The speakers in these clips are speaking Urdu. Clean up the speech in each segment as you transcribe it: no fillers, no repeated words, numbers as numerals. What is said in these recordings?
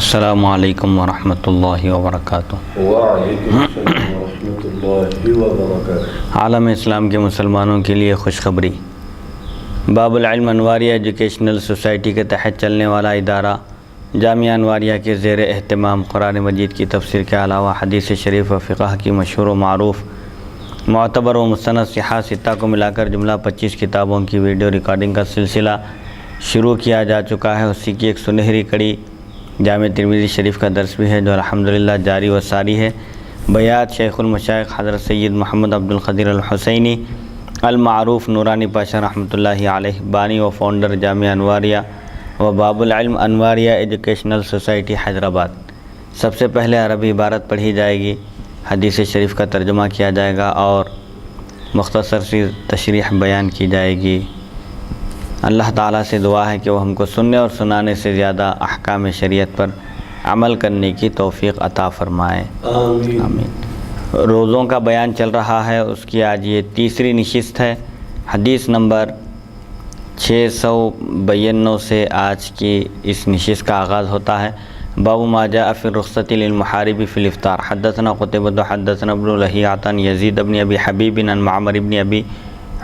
السلام علیکم ورحمۃ اللہ وبرکاتہ۔ وعلیکم السلام ورحمۃ اللہ وبرکاتہ۔ عالم اسلام کے مسلمانوں کے لیے خوشخبری۔ باب العلم انواریہ ایجوکیشنل سوسائٹی کے تحت چلنے والا ادارہ جامعہ انواریہ کے زیر اہتمام قرآن مجید کی تفسیر کے علاوہ حدیث شریف و فقہ کی مشہور و معروف معتبر و مستند صحاح ستہ کو ملا کر جملہ 25 کتابوں کی ویڈیو ریکارڈنگ کا سلسلہ شروع کیا جا چکا ہے۔ اسی کی ایک سنہری کڑی جامع ترمذی شریف کا درس بھی ہے، جو الحمدللہ جاری و ساری ہے۔ بیات شیخ المشائخ حضرت سید محمد عبد القدیر الحسینی المعروف نورانی پاشا رحمۃ اللہ علیہ، بانی و فاؤنڈر جامعہ انواریہ و باب العلم انواریہ ایجوکیشنل سوسائٹی حیدرآباد۔ سب سے پہلے عربی عبارت پڑھی جائے گی، حدیث شریف کا ترجمہ کیا جائے گا اور مختصر سی تشریح بیان کی جائے گی۔ اللہ تعالیٰ سے دعا ہے کہ وہ ہم کو سننے اور سنانے سے زیادہ احکام شریعت پر عمل کرنے کی توفیق عطا فرمائے، آمین۔ روزوں کا بیان چل رہا ہے، اس کی آج یہ تیسری نشست ہے۔ حدیث نمبر 692 سے آج کی اس نشست کا آغاز ہوتا ہے۔ باب ما جاء فی الرخصۃ للمحارب فی الافطار۔ حدثنا قتیبہ حدثنا ابن لہیعۃ عن یزید بن ابی حبیب عن معمر بن ابی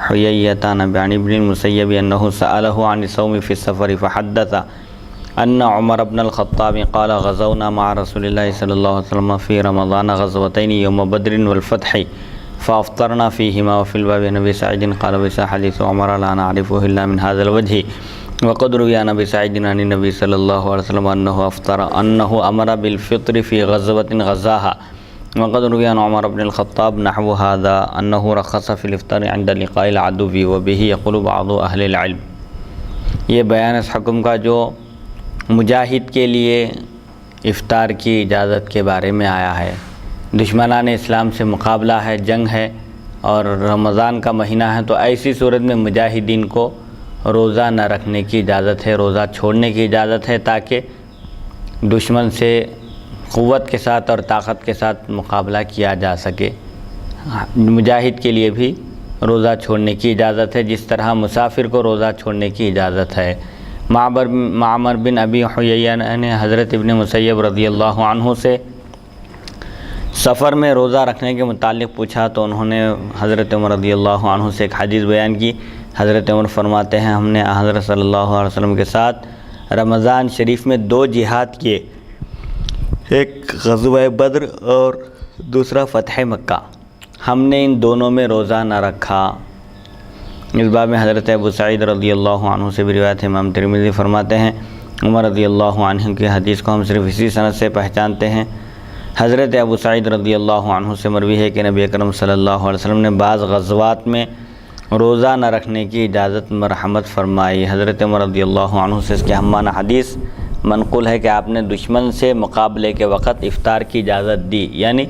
حییۃ عن ابن المسیب انہ سألہ عن الصوم فی السفر فحدث ان عمر بن الخطاب قال غزونا مع رسول اللہ صلی اللہ علیہ وسلم فی رمضان غزوتین یوم بدر والفتح فافطرنا فیہما وفی الباب عن ابی سعید قال وسا حدیث عمر لا نعرفه الا من هذا الوجه وقد روی عن ابی سعید عن النبی صلی اللہ علیہ وسلم انہ امر بالفطر فی غزوة غزاها وقد روی عن عمر بن الخطاب نحو هذا انہ رخص فی الافطار عند لقاء العدو وبه يقول بعض اہل العلم۔ یہ بیان اس حکم کا جو مجاہد کے لیے افطار کی اجازت کے بارے میں آیا ہے۔ دشمنان اسلام سے مقابلہ ہے، جنگ ہے اور رمضان کا مہینہ ہے، تو ایسی صورت میں مجاہدین کو روزہ نہ رکھنے کی اجازت ہے، روزہ چھوڑنے کی اجازت ہے، تاکہ دشمن سے قوت کے ساتھ اور طاقت کے ساتھ مقابلہ کیا جا سکے۔ مجاہد کے لیے بھی روزہ چھوڑنے کی اجازت ہے، جس طرح مسافر کو روزہ چھوڑنے کی اجازت ہے۔ معمر بن ابی حییہ نے حضرت ابن مسیب رضی اللہ عنہ سے سفر میں روزہ رکھنے کے متعلق پوچھا، تو انہوں نے حضرت عمر رضی اللہ عنہ سے ایک حدیث بیان کی۔ حضرت عمر فرماتے ہیں، ہم نے حضرت صلی اللہ علیہ وسلم کے ساتھ رمضان شریف میں 2 جہاد کیے، ایک غزوہ بدر اور دوسرا فتح مکہ۔ ہم نے ان دونوں میں روزہ نہ رکھا۔ اس باب میں حضرت ابو سعید رضی اللہ عنہ سے بھی روایت ہے۔ امام ترمذی فرماتے ہیں، عمر رضی اللہ عنہ کی حدیث کو ہم صرف اسی سند سے پہچانتے ہیں۔ حضرت ابو سعید رضی اللہ عنہ سے مروی ہے کہ نبی اکرم صلی اللہ علیہ وسلم نے بعض غزوات میں روزہ نہ رکھنے کی اجازت مرحمت فرمائی۔ حضرت عمر رضی اللہ عنہ سے اس کے ہم معنی حدیث منقول ہے کہ آپ نے دشمن سے مقابلے کے وقت افطار کی اجازت دی، یعنی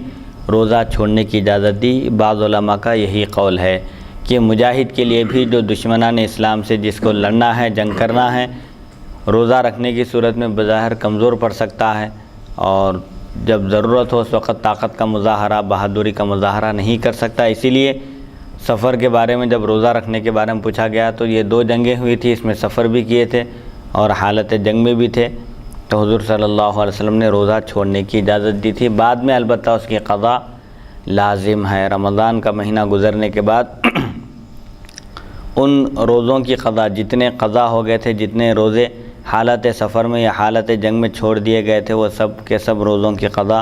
روزہ چھوڑنے کی اجازت دی۔ بعض علماء کا یہی قول ہے کہ مجاہد کے لیے بھی جو دشمنان اسلام سے جس کو لڑنا ہے، جنگ کرنا ہے، روزہ رکھنے کی صورت میں بظاہر کمزور پڑ سکتا ہے، اور جب ضرورت ہو اس وقت طاقت کا مظاہرہ، بہادری کا مظاہرہ نہیں کر سکتا۔ اسی لیے سفر کے بارے میں جب روزہ رکھنے کے بارے میں پوچھا گیا تو یہ 2 جنگیں ہوئی تھی، اس میں سفر بھی کیے تھے اور حالت جنگ میں بھی تھے، تو حضور صلی اللہ علیہ وسلم نے روزہ چھوڑنے کی اجازت دی تھی۔ بعد میں البتہ اس کی قضا لازم ہے۔ رمضان کا مہینہ گزرنے کے بعد ان روزوں کی قضا، جتنے قضا ہو گئے تھے، جتنے روزے حالت سفر میں یا حالت جنگ میں چھوڑ دیے گئے تھے، وہ سب کے سب روزوں کی قضا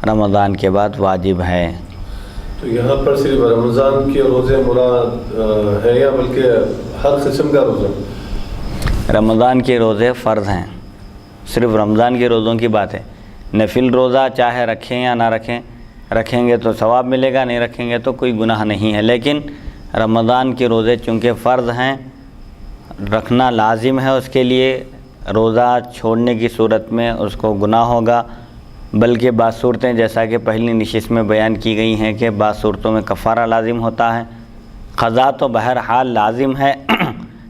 رمضان کے بعد واجب ہے۔ تو یہاں پر صرف رمضان کے روزے مراد ہے یا بلکہ ہر قسم کا روزہ؟ رمضان کے روزے فرض ہیں، صرف رمضان کے روزوں کی بات ہے۔ نفل روزہ چاہے رکھیں یا نہ رکھیں، رکھیں گے تو ثواب ملے گا، نہیں رکھیں گے تو کوئی گناہ نہیں ہے، لیکن رمضان کے روزے چونکہ فرض ہیں، رکھنا لازم ہے، اس کے لیے روزہ چھوڑنے کی صورت میں اس کو گناہ ہوگا، بلکہ بعض صورتیں جیسا کہ پہلی نشست میں بیان کی گئی ہیں کہ بعض صورتوں میں کفارہ لازم ہوتا ہے۔ قضا تو بہرحال لازم ہے،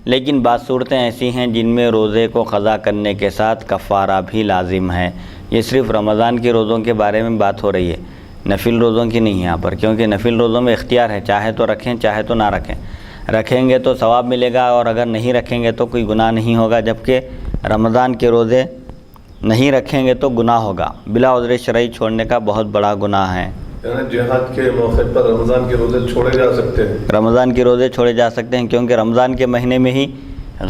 لیکن بعض صورتیں ایسی ہیں جن میں روزے کو قضا کرنے کے ساتھ کفارہ بھی لازم ہے۔ یہ صرف رمضان کے روزوں کے بارے میں بات ہو رہی ہے، نفل روزوں کی نہیں یہاں پر، کیونکہ نفل روزوں میں اختیار ہے، چاہے تو رکھیں چاہے تو نہ رکھیں۔ رکھیں گے تو ثواب ملے گا اور اگر نہیں رکھیں گے تو کوئی گناہ نہیں ہوگا، جبکہ رمضان کے روزے نہیں رکھیں گے تو گناہ ہوگا. بلا عذر شرعی چھوڑنے کا بہت بڑا گناہ ہے. یعنی جہاد کے موقع پر رمضان کے روزے چھوڑے جا سکتے ہیں؟ رمضان کے روزے چھوڑے جا سکتے ہیں کیونکہ رمضان کے مہینے میں ہی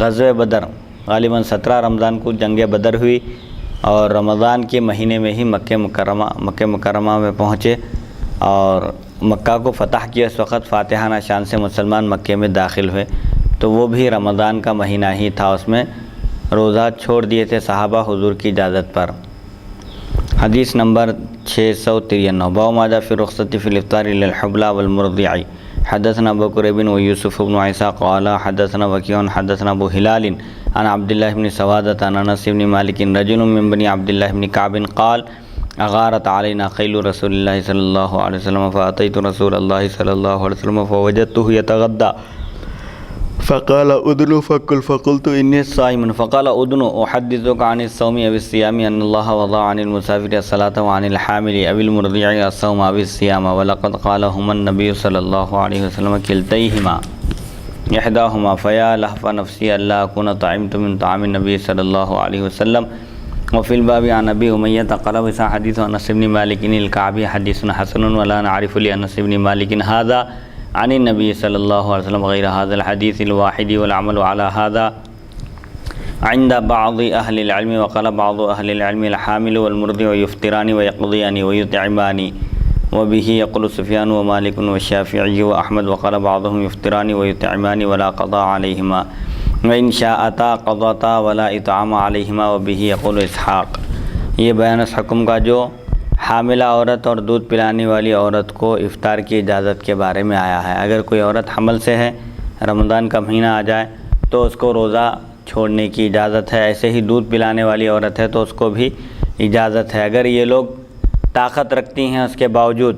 غزوہ بدر، غالباً 17 رمضان کو جنگ بدر ہوئی، اور رمضان کے مہینے میں ہی مکہ مکرمہ میں پہنچے اور مکہ کو فتح کیا. اس وقت فاتحانہ شان سے مسلمان مکے میں داخل ہوئے، تو وہ بھی رمضان کا مہینہ ہی تھا، اس میں روزہ چھوڑ دیے تھے صحابہ حضور کی اجازت پر. حدیث نمبر 693. باب ما جاء فی الرخصۃ فی الافطار للحبلی والمرضع. حدثنا ابو قریب ویوسف بن عیسیٰ قال حدثنا وکیع حدثنا ابو ہلال عن عبد الله بن سوادة عن انس بن مالک رجل من بني عبد الله بن كعب قال اغارت علينا خيل رسول الله صلى الله عليه وسلم فاتيت رسول الله صلى الله عليه وسلم فوجدته يتغدى فقال ادنو فكل فقلت اني صائم فقال ادنو احدثك عن الصوم او الصيام ان الله وضع عن المسافر الصلاة وعن الحامل او المرضع الصوم او الصيام ولقد قالهما النبي صلى الله عليه وسلم كلتيهما احداهما فيا لهف نفسي الا اكون طعمت من طعام النبي صلى الله عليه وسلم. وفي الباب عن ابي امية قال وسا حديث انس بن مالك الكعبي حديث حسن ولا نعرف لانس بن مالك هذا عن النبي صلى الله عليه وسلم غير هذا الحديث الواحد والعمل على هذا عند بعض أهل العلم. وقال بعض أهل العلم الحامل والمرضع يفطران ويقضيان ويطعمان وبه يقول سفيان ومالك والشافعي وأحمد. وقال بعضهم يفطران ويطعمان ولا قضاء عليهما وإن شاءتا قضاتا ولا إطعام عليهما وبه يقول إسحاق. یہ بیان اس حکم کا جو حاملہ عورت اور دودھ پلانے والی عورت کو افطار کی اجازت کے بارے میں آیا ہے. اگر کوئی عورت حمل سے ہے، رمضان کا مہینہ آ جائے تو اس کو روزہ چھوڑنے کی اجازت ہے. ایسے ہی دودھ پلانے والی عورت ہے تو اس کو بھی اجازت ہے. اگر یہ لوگ طاقت رکھتی ہیں اس کے باوجود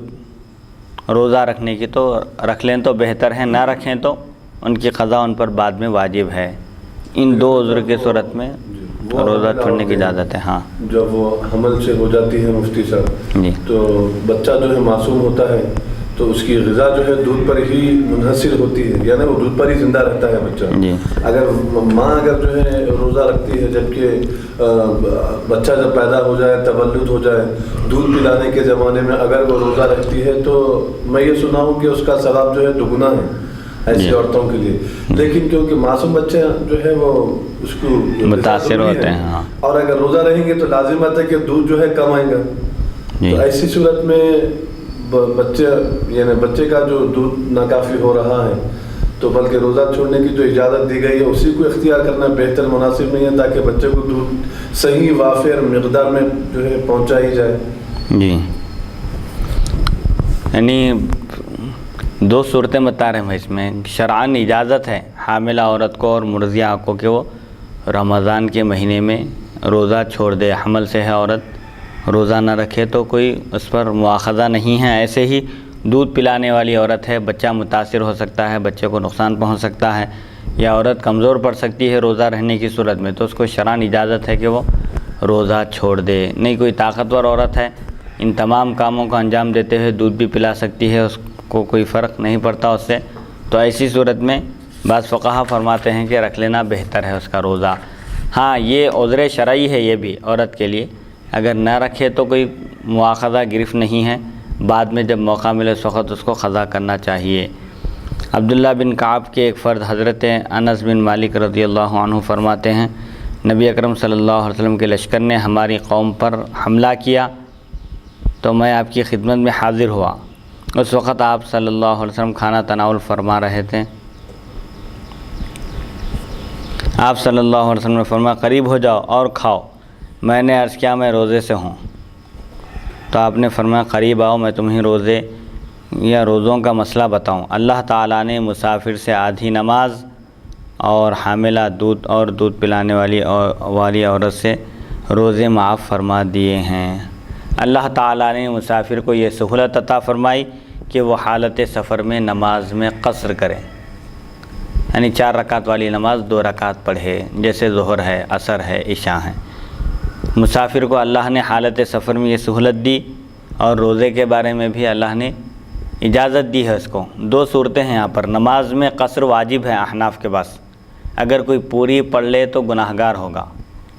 روزہ رکھنے کی تو رکھ لیں تو بہتر ہے، نہ رکھیں تو ان کی قضا ان پر بعد میں واجب ہے. ان دو عذر کی صورت میں روزہ چھوڑنے کی اجازت ہے. ہاں جب وہ حمل سے ہو جاتی ہے مفتی صاحب جی، تو بچہ جو ہے معصوم ہوتا ہے تو اس کی غذا جو ہے دودھ پر ہی منحصر ہوتی ہے، یعنی وہ دودھ پر ہی زندہ رہتا ہے بچہ. جی. اگر ماں جو ہے روزہ رکھتی ہے جبکہ بچہ جب پیدا ہو جائے، تولد ہو جائے، دودھ پلانے کے زمانے میں اگر وہ روزہ رکھتی ہے تو میں یہ سنا ہوں کہ اس کا ثواب جو ہے دگنا ہے ایسی عورتوں کے لیے. لیکن کیونکہ معصوم بچے جو ہے وہ اس کو متاثر ہوتے ہیں. ہاں، اور اگر روزہ رہیں گے تو لازمت ہے کہ دودھ جو ہے کم آئے گا. تو ایسی صورت میں بچے کا جو دودھ ناکافی ہو رہا ہے تو بلکہ روزہ چھوڑنے کی جو اجازت دی گئی ہے اسی کو اختیار کرنا بہتر مناسب نہیں ہے، تاکہ بچے کو دودھ صحیح وافر مقدار میں جو ہے پہنچائی جائے. جی، یعنی دو صورتیں بتا رہے ہیں اس میں. شرعاً اجازت ہے حاملہ عورت کو اور مرضعہ کو کہ وہ رمضان کے مہینے میں روزہ چھوڑ دے. حمل سے ہے عورت، روزہ نہ رکھے تو کوئی اس پر مواخذہ نہیں ہے. ایسے ہی دودھ پلانے والی عورت ہے، بچہ متاثر ہو سکتا ہے، بچے کو نقصان پہنچ سکتا ہے، یا عورت کمزور پڑ سکتی ہے روزہ رہنے کی صورت میں، تو اس کو شرعاً اجازت ہے کہ وہ روزہ چھوڑ دے. نہیں کوئی طاقتور عورت ہے، ان تمام کاموں کو انجام دیتے ہوئے دودھ بھی پلا سکتی ہے، اس کو کوئی فرق نہیں پڑتا اس سے، تو ایسی صورت میں بعض فقہا فرماتے ہیں کہ رکھ لینا بہتر ہے اس کا روزہ. ہاں، یہ عذر شرعی ہے یہ بھی عورت کے لیے، اگر نہ رکھے تو کوئی مواخذہ گرفت نہیں ہے، بعد میں جب موقع ملے اس وقت اس کو قضا کرنا چاہیے. عبداللہ بن کعب کے ایک فرد حضرت انس بن مالک رضی اللہ عنہ فرماتے ہیں نبی اکرم صلی اللہ علیہ وسلم کے لشکر نے ہماری قوم پر حملہ کیا تو میں آپ کی خدمت میں حاضر ہوا. اس وقت آپ صلی اللہ علیہ وسلم کھانا تناول فرما رہے تھے. آپ صلی اللہ علیہ وسلم نے فرمایا قریب ہو جاؤ اور کھاؤ. میں نے عرض کیا میں روزے سے ہوں، تو آپ نے فرمایا قریب آؤ میں تمہیں روزے یا روزوں کا مسئلہ بتاؤں. اللہ تعالیٰ نے مسافر سے آدھی نماز اور حاملہ دودھ پلانے والی عورت سے روزے معاف فرما دیے ہیں. اللہ تعالیٰ نے مسافر کو یہ سہولت عطا فرمائی کہ وہ حالت سفر میں نماز میں قصر کرے، یعنی 4 رکعت والی نماز 2 رکعت پڑھے، جیسے ظہر ہے، عصر ہے، عشاء ہے. مسافر کو اللہ نے حالت سفر میں یہ سہولت دی، اور روزے کے بارے میں بھی اللہ نے اجازت دی ہے اس کو. 2 صورتیں ہیں یہاں پر. نماز میں قصر واجب ہے احناف کے پاس، اگر کوئی پوری پڑھ لے تو گناہگار ہوگا،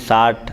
60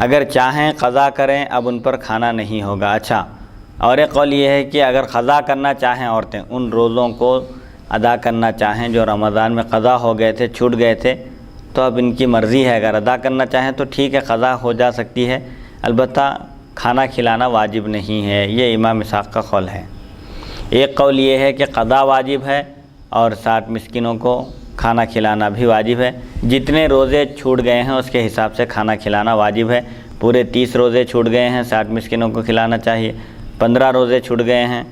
اگر چاہیں قضا کریں، اب ان پر کھانا نہیں ہوگا۔ اچھا، اور ایک قول یہ ہے کہ اگر قضا کرنا چاہیں عورتیں، ان روزوں کو ادا کرنا چاہیں جو رمضان میں قضا ہو گئے تھے، چھوٹ گئے تھے، تو اب ان کی مرضی ہے، اگر ادا کرنا چاہیں تو ٹھیک ہے، قضا ہو جا سکتی ہے، البتہ کھانا کھلانا واجب نہیں ہے۔ یہ امام اسحاق کا قول ہے۔ ایک قول یہ ہے کہ قضا واجب ہے اور 60 مسکینوں کو کھانا کھلانا بھی واجب ہے۔ جتنے روزے چھوٹ گئے ہیں اس کے حساب سے کھانا کھلانا واجب ہے۔ پورے 30 روزے چھوٹ گئے ہیں، 60 مسکینوں کو کھلانا چاہیے۔ 15 روزے چھوٹ گئے ہیں،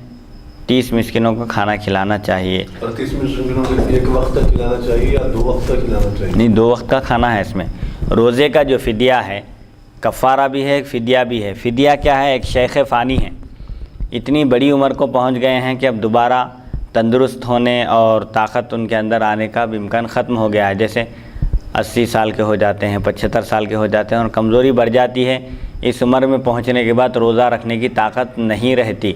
30 مسکینوں کو کھانا کھلانا چاہیے۔ اور 30 مسکینوں کو ایک وقت تک کھلانا چاہیے یا 2 وقت تک کھلانا چاہیے؟ نہیں، 2 وقت کا کھانا ہے اس میں۔ روزے کا جو فدیہ ہے، کفارہ بھی ہے، ایک فدیہ بھی ہے۔ فدیہ کیا ہے؟ ایک شیخ فانی ہے، اتنی بڑی عمر کو پہنچ گئے ہیں کہ اب دوبارہ تندرست ہونے اور طاقت ان کے اندر آنے کا بھی امکان ختم ہو گیا ہے۔ جیسے 80 سال کے ہو جاتے ہیں، 75 سال کے ہو جاتے ہیں اور کمزوری بڑھ جاتی ہے، اس عمر میں پہنچنے کے بعد روزہ رکھنے کی طاقت نہیں رہتی،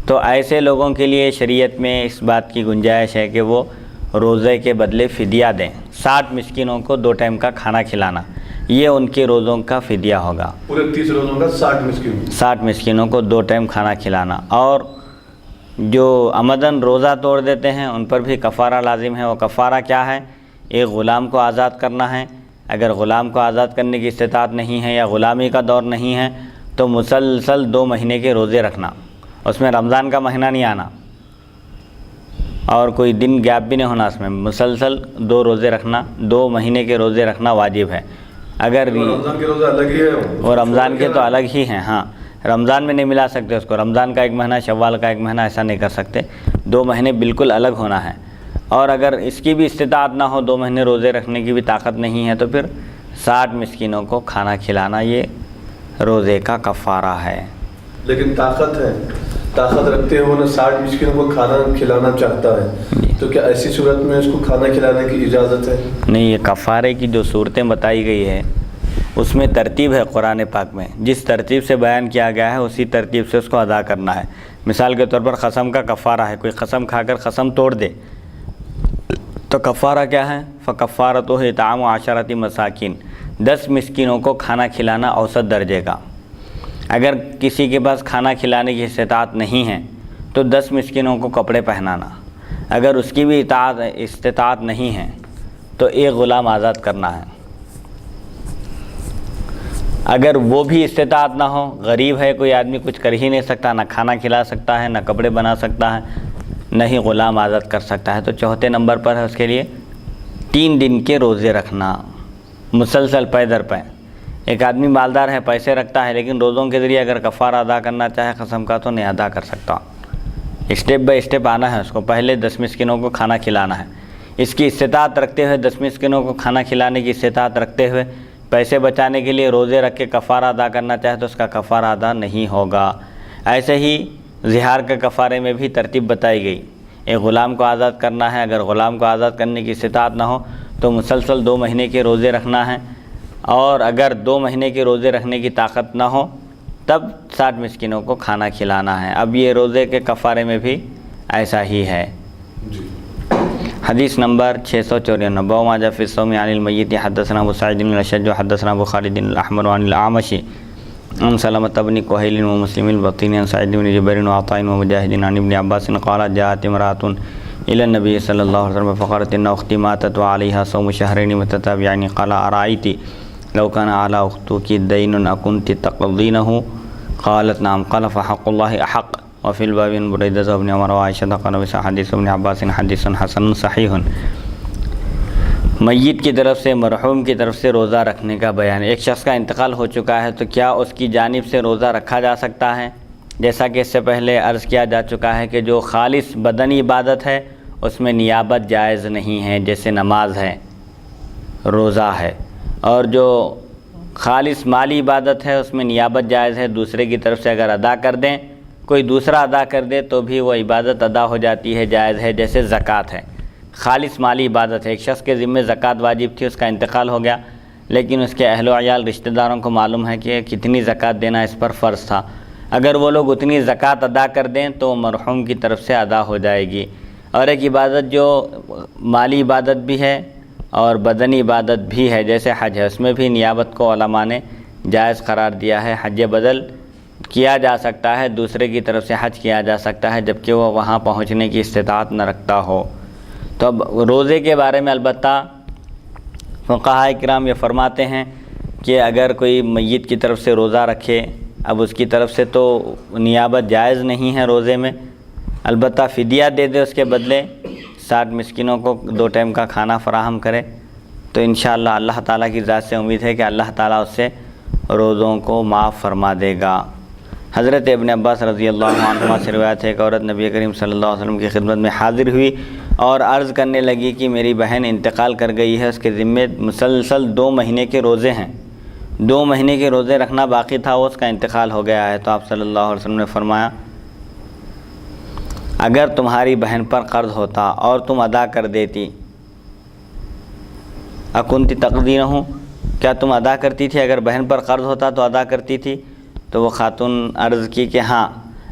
تو ایسے لوگوں کے لیے شریعت میں اس بات کی گنجائش ہے کہ وہ روزے کے بدلے فدیہ دیں۔ 60 مسکینوں کو 2 ٹائم کا کھانا کھلانا، یہ ان کے روزوں کا فدیہ ہوگا۔ پورے 30 روزوں کا 60 مسکینوں کو 2 ٹائم کھانا کھلانا۔ اور جو عمدن روزہ توڑ دیتے ہیں ان پر بھی کفارہ لازم ہے۔ وہ کفارہ کیا ہے؟ ایک غلام کو آزاد کرنا ہے۔ اگر غلام کو آزاد کرنے کی استطاعت نہیں ہے یا غلامی کا دور نہیں ہے تو مسلسل 2 مہینے کے روزے رکھنا، اس میں رمضان کا مہینہ نہیں آنا اور کوئی دن گیپ بھی نہیں ہونا، اس میں مسلسل 2 روزے رکھنا، 2 مہینے کے روزے رکھنا واجب ہے۔ اگر رمضان کے روزے الگ ہی ہیں، وہ رمضان کے تو الگ ہی ہیں، ہاں، رمضان میں نہیں ملا سکتے اس کو، رمضان کا 1 مہینہ، شوال کا 1 مہینہ، ایسا نہیں کر سکتے، 2 مہینے بالکل الگ ہونا ہے۔ اور اگر اس کی بھی استطاعت نہ ہو، 2 مہینے روزے رکھنے کی بھی طاقت نہیں ہے، تو پھر 60 مسکینوں کو کھانا کھلانا یہ روزے کا کفارہ ہے۔ لیکن طاقت رکھتے ہوئے نہ 60 مسکینوں کو کھانا کھلانا چاہتا ہے، تو کیا ایسی صورت میں اس کو کھانا کھلانے کی اجازت ہے؟ نہیں، یہ کفارے کی جو صورتیں بتائی گئی ہے اس میں ترتیب ہے قرآن پاک میں، جس ترتیب سے بیان کیا گیا ہے اسی ترتیب سے اس کو ادا کرنا ہے۔ مثال کے طور پر قسم کا کفارہ ہے، کوئی قسم کھا کر قسم توڑ دے تو کفارہ کیا ہے؟ فکفارتہ اطعام 10 مساکین، 10 مسکینوں کو کھانا کھلانا اوسط درجے کا۔ اگر کسی کے پاس کھانا کھلانے کی استطاعت نہیں ہے تو 10 مسکینوں کو کپڑے پہنانا، اگر اس کی بھی استطاعت نہیں ہے تو 1 غلام آزاد کرنا ہے۔ اگر وہ بھی استطاعت نہ ہو، غریب ہے کوئی آدمی، کچھ کر ہی نہیں سکتا، نہ کھانا کھلا سکتا ہے، نہ کپڑے بنا سکتا ہے، نہ ہی غلام آزاد کر سکتا ہے، تو 4تھے نمبر پر ہے اس کے لیے 3 دن کے روزے رکھنا مسلسل پے در پے۔ ایک آدمی مالدار ہے، پیسے رکھتا ہے، لیکن روزوں کے ذریعے اگر کفارہ ادا کرنا چاہے قسم کا تو نہیں ادا کر سکتا۔ اسٹیپ بائی اسٹیپ آنا ہے اس کو، پہلے 10 مسکینوں کو کھانا کھلانا ہے، اس کی استطاعت رکھتے ہوئے 10 مسکینوں کو کھانا کھلانے کی استطاعت رکھتے ہوئے پیسے بچانے کے لیے روزے رکھ کے کفارہ ادا کرنا چاہے تو اس کا کفارہ ادا نہیں ہوگا۔ ایسے ہی زہار کے کفارے میں بھی ترتیب بتائی گئی، ایک غلام کو آزاد کرنا ہے، اگر غلام کو آزاد کرنے کی استطاعت نہ ہو تو مسلسل 2 مہینے کے روزے رکھنا ہے، اور اگر 2 مہینے کے روزے رکھنے کی طاقت نہ ہو تب 60 مسکینوں کو کھانا کھلانا ہے۔ اب یہ روزے کے کفارے میں بھی ایسا ہی ہے۔ حدیث نمبر 694، باب ما جاء فی الصوم عن المیت، حدثنا ابو سعید الاشج حدثنا ابو خالد الاحمر عن الاعمش عن سلمة بن كهيل ومسلم البطين عن سعيد بن جبير وعطاء ومجاهد عن ابن عباس قال جاءت امرأة إلى النبي صلى الله عليه وسلم فقالت إن أختي ماتت وعليها صوم شهرين متتابعين، قال أرأيت لو كان على أختك دين أكنت تقضينه؟ قالت نعم، قال فحق الله أحق۔ وفي الباب عن بريدة بن عمر وعائشة قال وسع حديث ابن عباس حديث حسن صحيح۔ میت کی طرف سے، مرحوم کی طرف سے روزہ رکھنے کا بیان۔ ایک شخص کا انتقال ہو چکا ہے تو کیا اس کی جانب سے روزہ رکھا جا سکتا ہے؟ جیسا کہ اس سے پہلے عرض کیا جا چکا ہے کہ جو خالص بدنی عبادت ہے اس میں نیابت جائز نہیں ہے، جیسے نماز ہے، روزہ ہے، اور جو خالص مالی عبادت ہے اس میں نیابت جائز ہے، دوسرے کی طرف سے اگر ادا کر دیں، کوئی دوسرا ادا کر دے تو بھی وہ عبادت ادا ہو جاتی ہے، جائز ہے، جیسے زکوٰۃ ہے، خالص مالی عبادت ہے۔ ایک شخص کے ذمے زکوٰۃ واجب تھی، اس کا انتقال ہو گیا، لیکن اس کے اہل و عیال رشتہ داروں کو معلوم ہے کہ کتنی زکوٰۃ دینا اس پر فرض تھا، اگر وہ لوگ اتنی زکوٰۃ ادا کر دیں تو مرحوم کی طرف سے ادا ہو جائے گی۔ اور ایک عبادت جو مالی عبادت بھی ہے اور بدنی عبادت بھی ہے، جیسے حج ہے، اس میں بھی نیابت کو علماء نے جائز قرار دیا ہے۔ حج بدل کیا جا سکتا ہے، دوسرے کی طرف سے حج کیا جا سکتا ہے جبکہ وہ وہاں پہنچنے کی استطاعت نہ رکھتا ہو۔ تو اب روزے کے بارے میں البتہ فقہاء کرام یہ فرماتے ہیں کہ اگر کوئی میت کی طرف سے روزہ رکھے، اب اس کی طرف سے تو نیابت جائز نہیں ہے روزے میں، البتہ فدیہ دے دے، اس کے بدلے 60 مسکینوں کو 2 ٹائم کا کھانا فراہم کرے، تو انشاءاللہ اللہ تعالیٰ کی ذات سے امید ہے کہ اللہ تعالیٰ اس سے روزوں کو معاف فرما دے گا۔ حضرت ابن عباس رضی اللہ عنہما سے روایت ہے، ایک عورت نبی کریم صلی اللہ علیہ وسلم کی خدمت میں حاضر ہوئی اور عرض کرنے لگی کہ میری بہن انتقال کر گئی ہے، اس کے ذمے مسلسل 2 مہینے کے روزے ہیں، 2 مہینے کے روزے رکھنا باقی تھا، وہ اس کا انتقال ہو گیا ہے۔ تو آپ صلی اللہ علیہ وسلم نے فرمایا اگر تمہاری بہن پر قرض ہوتا اور تم ادا کر دیتی، اکنتی تقدیرہ، کیا تم ادا کرتی تھی؟ اگر بہن پر قرض ہوتا تو ادا کرتی تھی؟ تو وہ خاتون عرض کی کہ ہاں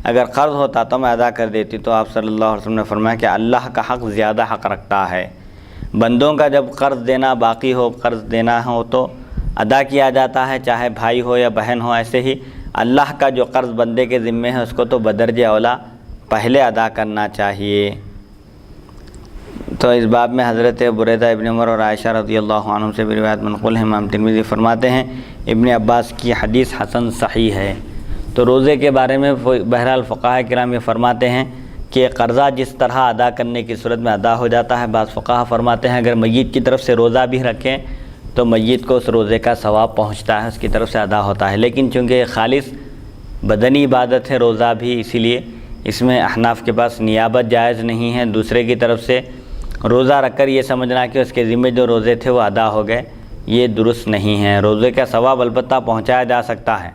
اگر قرض ہوتا تو میں ادا کر دیتی۔ تو آپ صلی اللہ علیہ وسلم نے فرمایا کہ اللہ کا حق زیادہ حق رکھتا ہے، بندوں کا جب قرض دینا باقی ہو، قرض دینا ہو تو ادا کیا جاتا ہے، چاہے بھائی ہو یا بہن ہو۔ ایسے ہی اللہ کا جو قرض بندے کے ذمے ہے اس کو تو بدرجہ اولا پہلے ادا کرنا چاہیے۔ تو اس باب میں حضرت بریدہ ابن عمر اور عائشہ رضی اللہ عنہم سے بھی روایت منقول ہے۔ امام ترمذی فرماتے ہیں ابن عباس کی حدیث حسن صحیح ہے۔ تو روزے کے بارے میں بہرحال فقہاء کرام یہ فرماتے ہیں کہ قرضہ جس طرح ادا کرنے کی صورت میں ادا ہو جاتا ہے، بعض فقہاء فرماتے ہیں اگر میت کی طرف سے روزہ بھی رکھیں تو میت کو اس روزے کا ثواب پہنچتا ہے، اس کی طرف سے ادا ہوتا ہے۔ لیکن چونکہ خالص بدنی عبادت ہے روزہ بھی، اسی لیے اس میں احناف کے پاس نیابت جائز نہیں ہے۔ دوسرے کی طرف سے روزہ رکھ کر یہ سمجھنا کہ اس کے ذمے جو روزے تھے وہ ادا ہو گئے، یہ درست نہیں ہے۔ روزے کا ثواب البتہ پہنچایا جا سکتا ہے،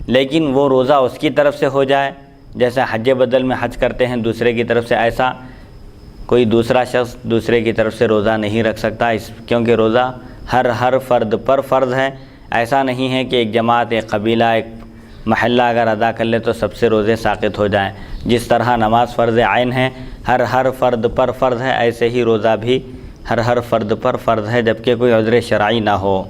لیکن وہ روزہ اس کی طرف سے ہو جائے جیسے حج بدل میں حج کرتے ہیں دوسرے کی طرف سے، ایسا کوئی دوسرا شخص دوسرے کی طرف سے روزہ نہیں رکھ سکتا، کیونکہ روزہ ہر فرد پر فرض ہے۔ ایسا نہیں ہے کہ ایک جماعت، ایک قبیلہ، ایک محلہ اگر ادا کر لے تو سب سے روزے ساقط ہو جائیں۔ جس طرح نماز فرض عین ہے، ہر فرد پر فرض ہے، ایسے ہی روزہ بھی ہر فرد پر فرض ہے جبکہ کوئی عذر شرعی نہ ہو۔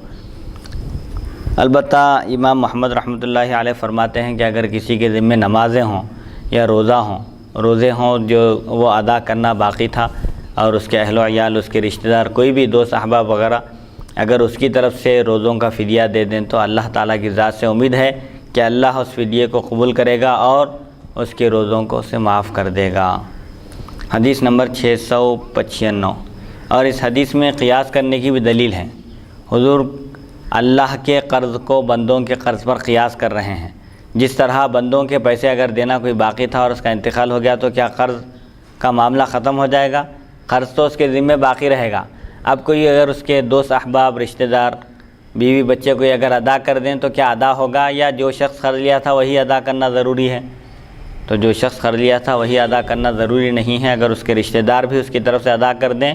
البتہ امام محمد رحمۃ اللہ علیہ فرماتے ہیں کہ اگر کسی کے ذمے نمازیں ہوں یا روزے ہوں جو وہ ادا کرنا باقی تھا، اور اس کے اہل و عیال، اس کے رشتہ دار، کوئی بھی دوست احباب وغیرہ اگر اس کی طرف سے روزوں کا فدیہ دے دیں تو اللہ تعالیٰ کی ذات سے امید ہے کہ اللہ اس فدیے کو قبول کرے گا اور اس کے روزوں کو اسے معاف کر دے گا۔ حدیث نمبر 695، اور اس حدیث میں قیاس کرنے کی بھی دلیل ہے۔ حضور اللہ کے قرض کو بندوں کے قرض پر قیاس کر رہے ہیں۔ جس طرح بندوں کے پیسے اگر دینا کوئی باقی تھا اور اس کا انتقال ہو گیا تو کیا قرض کا معاملہ ختم ہو جائے گا؟ قرض تو اس کے ذمے باقی رہے گا۔ اب کوئی اگر اس کے دوست احباب، رشتہ دار، بیوی بچے کوئی اگر ادا کر دیں تو کیا ادا ہوگا، یا جو شخص قرض لیا تھا وہی ادا کرنا ضروری ہے؟ تو جو شخص قرض لیا تھا وہی ادا کرنا ضروری نہیں ہے، اگر اس کے رشتہ دار بھی اس کی طرف سے ادا کر دیں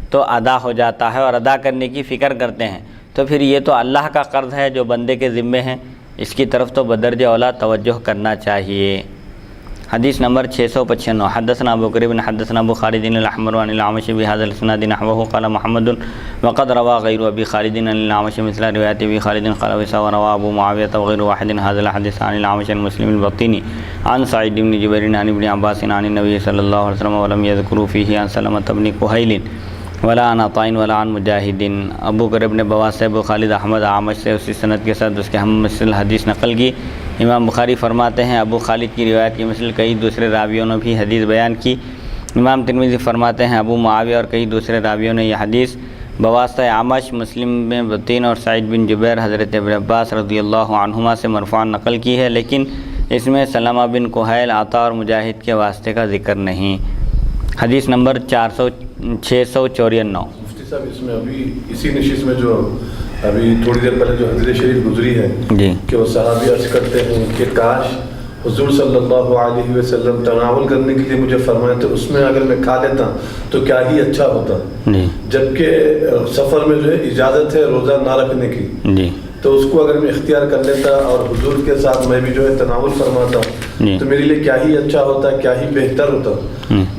تو ادا ہو جاتا ہے، اور ادا کرنے کی فکر کرتے ہیں تو پھر یہ تو اللہ کا قرض ہے جو بندے کے ذمے ہے، اس کی طرف تو بدرجہ اولا توجہ کرنا چاہیے۔ حدیث نمبر 695، حدثنا ابو بکر بن حدثنا ابو خالد الاحمر عن الاعمش بهذا الاسناد نحوه قال محمد وقد روى غير ابي خالد عن الاعمش مثل روایت ابي خالد قال وروى ابو معاويه وغير واحد هذا الحديث عن الاعمش عن مسلم البطيني عن سعيد بن جبير عن ابن عباس عن النبي صلى الله عليه وسلم ولم يذكروا فيه عن سلمة بن كهيل ولا عن عطاء ولا عن مجاہد۔ ابو بکر بن بواس سے ابو خالد احمد اعمش سے اسی سند کے ساتھ اس کے ہم مثل حدیث نقل کی۔ امام بخاری فرماتے ہیں ابو خالد کی روایت کی مثل کئی دوسرے راویوں نے بھی حدیث بیان کی۔ امام ترمذی فرماتے ہیں ابو معاویہ اور کئی دوسرے راویوں نے یہ حدیث بواسطہ اعمش، مسلم بن بطین اور سعید بن جبیر حضرت ابن عباس رضی اللہ عنہما سے مرفوعاً نقل کی ہے، لیکن اس میں سلمہ بن کہیل، عطا اور مجاہد کے واسطے کا ذکر نہیں۔ حدیث نمبر 694۔ مفتی صاحب اس میں ابھی اسی نشست میں جو ابھی تھوڑی دیر پہلے جو حدیث شریف گزری ہے جی کہ وہ صحابی عرض کرتے ہیں کہ کاش حضور صلی اللہ علیہ وسلم تناول کرنے کے لیے مجھے فرمائے تو اس میں اگر میں کھا لیتا تو کیا ہی اچھا ہوتا، جی جبکہ سفر میں جو ہے اجازت ہے روزہ نہ رکھنے کی، جی تو اس کو اگر میں اختیار کر لیتا اور حضور کے ساتھ میں بھی جو ہے تناول فرماتا تو میرے لیے کیا ہی اچھا ہوتا، کیا ہی بہتر ہوتا،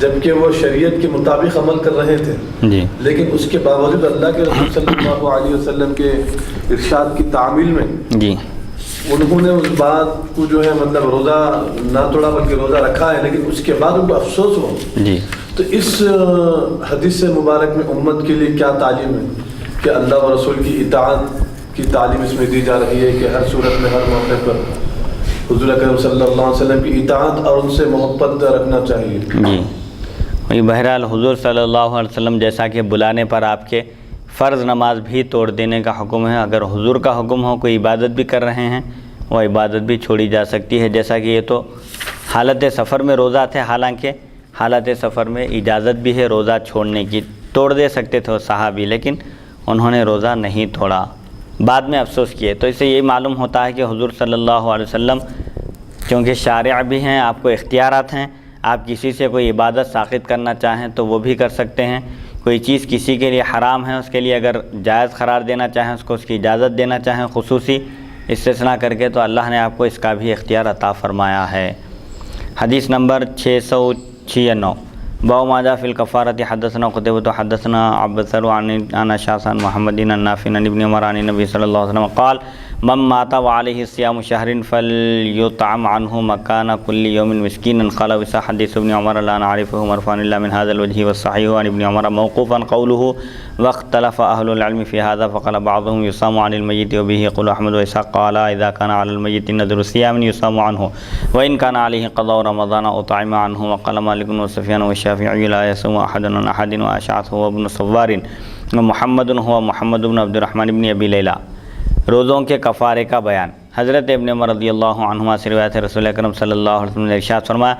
جبکہ وہ شریعت کے مطابق عمل کر رہے تھے، لیکن اس کے باوجود اللہ کے رسول صلی اللہ علیہ وسلم کے ارشاد کی تعمیل میں جی انہوں نے اس بات کو جو ہے مطلب روزہ نہ توڑا بلکہ روزہ رکھا ہے، لیکن اس کے بعد ان کو افسوس ہوا. جی تو اس حدیث مبارک میں امت کے لیے کیا تعلیم ہے کہ اللہ و رسول کی اطاعت کی تعلیم اس میں دی جا رہی ہے کہ ہر صورت میں ہر موقع پر حضور اکرم صلی اللہ علیہ وسلم کی اطاعت اور ان سے محبت رکھنا چاہیے. جی وہی بہرحال حضور صلی اللہ علیہ وسلم جیسا کہ بلانے پر آپ کے فرض نماز بھی توڑ دینے کا حکم ہے. اگر حضور کا حکم ہو کوئی عبادت بھی کر رہے ہیں وہ عبادت بھی چھوڑی جا سکتی ہے. جیسا کہ یہ تو حالت سفر میں روزہ تھے، حالانکہ حالت سفر میں اجازت بھی ہے روزہ چھوڑنے کی، توڑ دے سکتے تھے وہ صحابی، لیکن انہوں نے روزہ نہیں توڑا، بعد میں افسوس کیے. تو اس سے یہی معلوم ہوتا ہے کہ حضور صلی اللہ علیہ وسلم کیونکہ شارع بھی ہیں، آپ کو اختیارات ہیں، آپ کسی سے کوئی عبادت ساقط کرنا چاہیں تو وہ بھی کر سکتے ہیں. کوئی چیز کسی کے لیے حرام ہے اس کے لیے اگر جائز قرار دینا چاہیں، اس کو اس کی اجازت دینا چاہیں خصوصی استثناء کر کے، تو اللہ نے آپ کو اس کا بھی اختیار عطا فرمایا ہے. حدیث نمبر 696 باب ما جاء فی الکفارۃ. حدثنا قتیبۃ حدثنا عبدالسر عن شاذ محمد نافع عن ابن عمر عن النبی صلی اللہ علیہ وسلم قال من مات وعليه صيام شهر فليطعم عنه مكان كل يوم مسكينا. قال وسا حديث ابن عمر لا نعرفه مرفوعا الا من هذا الوجه والصحيح عن ابن عمر موقوفا قوله واختلف اهل العلم في هذا فقال بعضهم يصام عن الميت وبه يقول احمد واسحاق قال اذا كان على الميت نذر صيام يصام عنه وان كان عليه قضاء رمضان اطعم عنه. وقال مالك وسفيان والشافعي لا يصوم احد عن احد واشعث هو ابن صوار ومحمد هو محمد بن عبد الرحمن بن ابي ليلى. روزوں کے کفارے کا بیان. حضرت ابن عمر رضی اللہ عنہما سے روایت ہے رسول اکرم صلی اللہ علیہ وسلم نے ارشاد فرمایا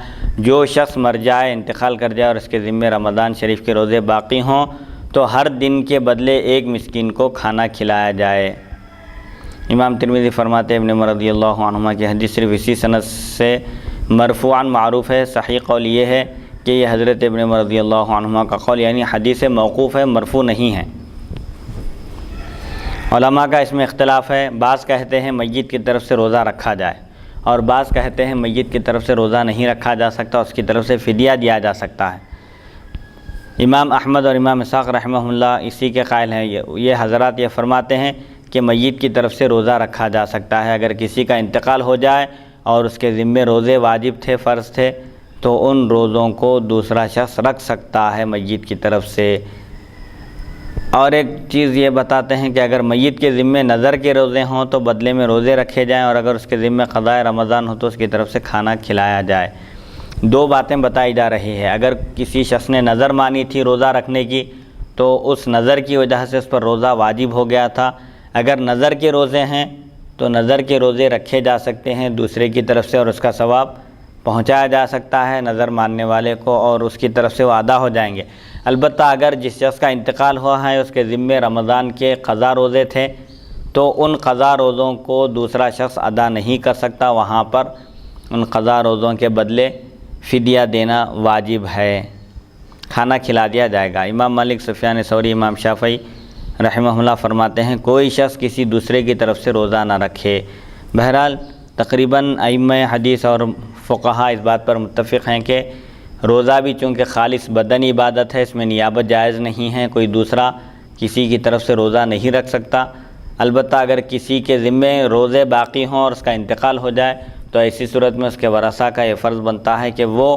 جو شخص مر جائے، انتقال کر جائے اور اس کے ذمے رمضان شریف کے روزے باقی ہوں تو ہر دن کے بدلے ایک مسکین کو کھانا کھلایا جائے. امام ترمذی فرماتے ہیں ابن عمر رضی اللہ عنہما کی حدیث صرف اسی سند سے مرفوعاً معروف ہے. صحیح قول یہ ہے کہ یہ حضرت ابن عمر رضی اللہ عنہما کا قول، یعنی حدیث موقوف ہے، مرفوع نہیں ہے. علماء کا اس میں اختلاف ہے. بعض کہتے ہیں میت کی طرف سے روزہ رکھا جائے اور بعض کہتے ہیں میت کی طرف سے روزہ نہیں رکھا جا سکتا، اس کی طرف سے فدیہ دیا جا سکتا ہے. امام احمد اور امام اسحاق رحمہ اللہ اسی کے قائل ہیں. یہ حضرات یہ فرماتے ہیں کہ میت کی طرف سے روزہ رکھا جا سکتا ہے. اگر کسی کا انتقال ہو جائے اور اس کے ذمے روزے واجب تھے، فرض تھے، تو ان روزوں کو دوسرا شخص رکھ سکتا ہے میت کی طرف سے. اور ایک چیز یہ بتاتے ہیں کہ اگر میت کے ذمے نظر کے روزے ہوں تو بدلے میں روزے رکھے جائیں، اور اگر اس کے ذمے قضاء رمضان ہو تو اس کی طرف سے کھانا کھلایا جائے. دو باتیں بتائی جا رہی ہے. اگر کسی شخص نے نظر مانی تھی روزہ رکھنے کی تو اس نظر کی وجہ سے اس پر روزہ واجب ہو گیا تھا. اگر نظر کے روزے ہیں تو نظر کے روزے رکھے جا سکتے ہیں دوسرے کی طرف سے اور اس کا ثواب پہنچایا جا سکتا ہے نظر ماننے والے کو، اور اس کی طرف سے وہ ادا ہو جائیں گے. البتہ اگر جس شخص کا انتقال ہوا ہے اس کے ذمے رمضان کے قضا روزے تھے تو ان قضا روزوں کو دوسرا شخص ادا نہیں کر سکتا، وہاں پر ان قضا روزوں کے بدلے فدیہ دینا واجب ہے، کھانا کھلا دیا جائے گا. امام مالک، سفیان ثوری، امام شافعی رحمہ اللہ فرماتے ہیں کوئی شخص کسی دوسرے کی طرف سے روزہ نہ رکھے. بہرحال تقریباً ائمہ حدیث اور فقہا اس بات پر متفق ہیں کہ روزہ بھی چونکہ خالص بدنی عبادت ہے، اس میں نیابت جائز نہیں ہے، کوئی دوسرا کسی کی طرف سے روزہ نہیں رکھ سکتا. البتہ اگر کسی کے ذمے روزے باقی ہوں اور اس کا انتقال ہو جائے تو ایسی صورت میں اس کے ورثاء کا یہ فرض بنتا ہے کہ وہ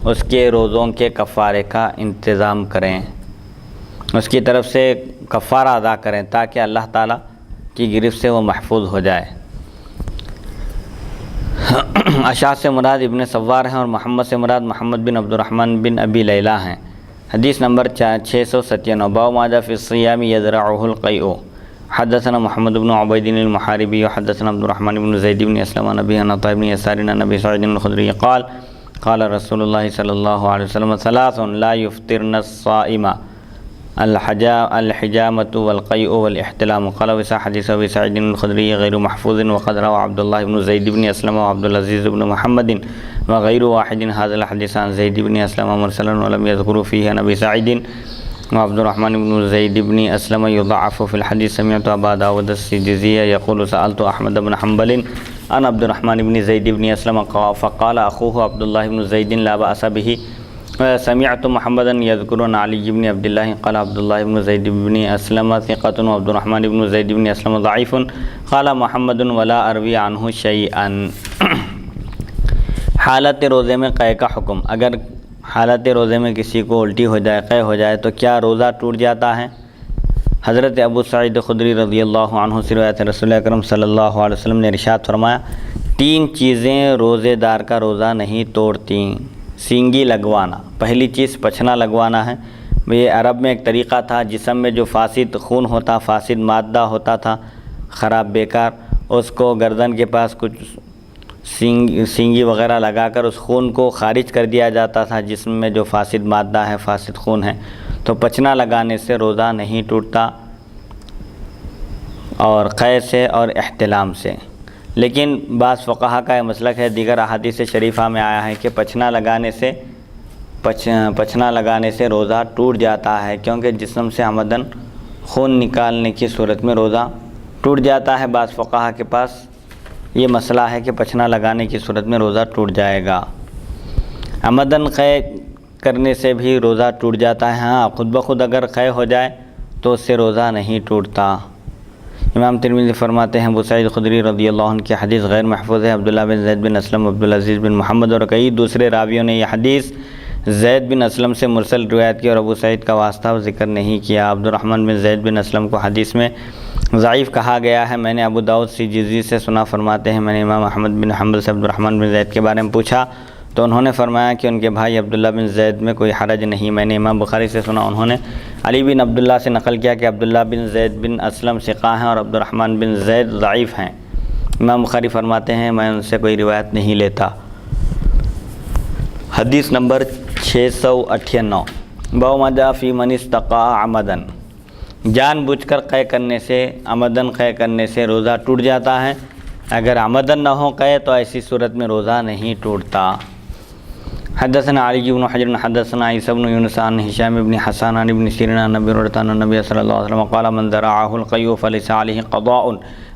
اس کے روزوں کے کفارے کا انتظام کریں، اس کی طرف سے کفارہ ادا کریں تاکہ اللہ تعالیٰ کی گرفت سے وہ محفوظ ہو جائے. اشعث سے مراد ابن سوار ہیں اور محمد سے مراد محمد بن عبد الرحمن بن ابی لیلہ ہیں. حدیث نمبر 697 باب ما جاء فی الصیام یذرعہ القیء. حدثنا محمد بن عبید المحاربی حدثنا عبد الرحمن بن زید بن اسلم عن ابی عطاء بن یسار عن ابی سعید الخدری قال قال رسول اللہ صلی اللہ علیہ وسلم ثلاث لا یفطرن الصائم الحجامة والقيء والاحتلام. قال وسا حديث أبي سعيد الخدري غير محفوظ وقد روى عبد الله بن زيد بن أسلم وعبد العزيز بن محمد وغير واحد هذا الحديث عن زيد بن أسلم مرسلا ولم يذكروا فيه عن أبي سعيد وعبد الرحمن بن زيد بن أسلم يضعف في الحديث. سمعت أبا داود السجزي يقول سألت أحمد بن حنبل عن عبد الرحمن بن زيد بن أسلم فقال أخوه عبد الله بن زيد لا بأس به سمعت محمدا یذکر عن علی بن عبداللہ قال عبداللہ بن زید بن اسلم ثقۃ وعبد الرحمن بن زید بن اسلم ضعیف قال محمد ولا اروی عنہ شیئا۔ حالت روزے میں قے کا حکم۔ اگر حالت روزے میں کسی کو الٹی ہو جائے، قے ہو جائے تو کیا روزہ ٹوٹ جاتا ہے؟ حضرت ابو سعید خدری رضی اللہ عنہ سے روایت رسول اکرم صلی اللہ علیہ وسلم نے ارشاد فرمایا، 3 چیزیں روزے دار کا روزہ نہیں توڑتی۔ سینگی لگوانا، پہلی چیز پچھنا لگوانا ہے۔ یہ عرب میں ایک طریقہ تھا، جسم میں جو فاسد خون ہوتا، فاسد مادہ ہوتا تھا، خراب بیکار، اس کو گردن کے پاس کچھ سینگی وغیرہ لگا کر اس خون کو خارج کر دیا جاتا تھا، جسم میں جو فاسد مادہ ہے، فاسد خون ہے۔ تو پچھنا لگانے سے روزہ نہیں ٹوٹتا، اور قے سے اور احتلام سے۔ لیکن بعض فقہا کا یہ مسلک ہے، دیگر احادیث شریفہ میں آیا ہے کہ پچھنا لگانے سے روزہ ٹوٹ جاتا ہے، کیونکہ جسم سے عمدن خون نکالنے کی صورت میں روزہ ٹوٹ جاتا ہے۔ بعض فقہا کے پاس یہ مسئلہ ہے کہ پچھنا لگانے کی صورت میں روزہ ٹوٹ جائے گا۔ عمدن قے کرنے سے بھی روزہ ٹوٹ جاتا ہے، ہاں خود بخود اگر قے ہو جائے تو اس سے روزہ نہیں ٹوٹتا۔ امام ترمذی فرماتے ہیں ابو سعید خدری رضی اللہ عنہ کی حدیث غیر محفوظ ہے۔ عبداللہ بن زید بن اسلم، عبدالعزیز بن محمد اور کئی دوسرے راویوں نے یہ حدیث زید بن اسلم سے مرسل روایت کی اور ابو سعید کا واسطہ ذکر نہیں کیا۔ عبد الرحمن بن زید بن اسلم کو حدیث میں ضعیف کہا گیا ہے۔ میں نے ابو داؤد سجزی سے سنا، فرماتے ہیں میں نے امام احمد بن حنبل سے عبد الرحمن بن زید کے بارے میں پوچھا تو انہوں نے فرمایا کہ ان کے بھائی عبداللہ بن زید میں کوئی حرج نہیں۔ میں نے امام بخاری سے سنا، انہوں نے علی بن عبداللہ سے نقل کیا کہ عبداللہ بن زید بن اسلم ثقہ ہیں اور عبد الرحمن بن زید ضعیف ہیں۔ امام بخاری فرماتے ہیں میں ان سے کوئی روایت نہیں لیتا۔ حدیث نمبر 698، باب ما جاء فی من استقاء عمدا۔ جان بوجھ کر قے کرنے سے، عمدن قے کرنے سے روزہ ٹوٹ جاتا ہے۔ اگر عمدن نہ ہو قے تو ایسی صورت میں روزہ نہیں ٹوٹتا۔ حدثنا علی بن حجر حدثنا عیسی بن یونس عن ہشام بن حسان عن ابن سیرین عن ابی ہریرہ ان النبی صلی اللہ علیہ وسلم قال من ذرعه القيء فليس عليه قضاء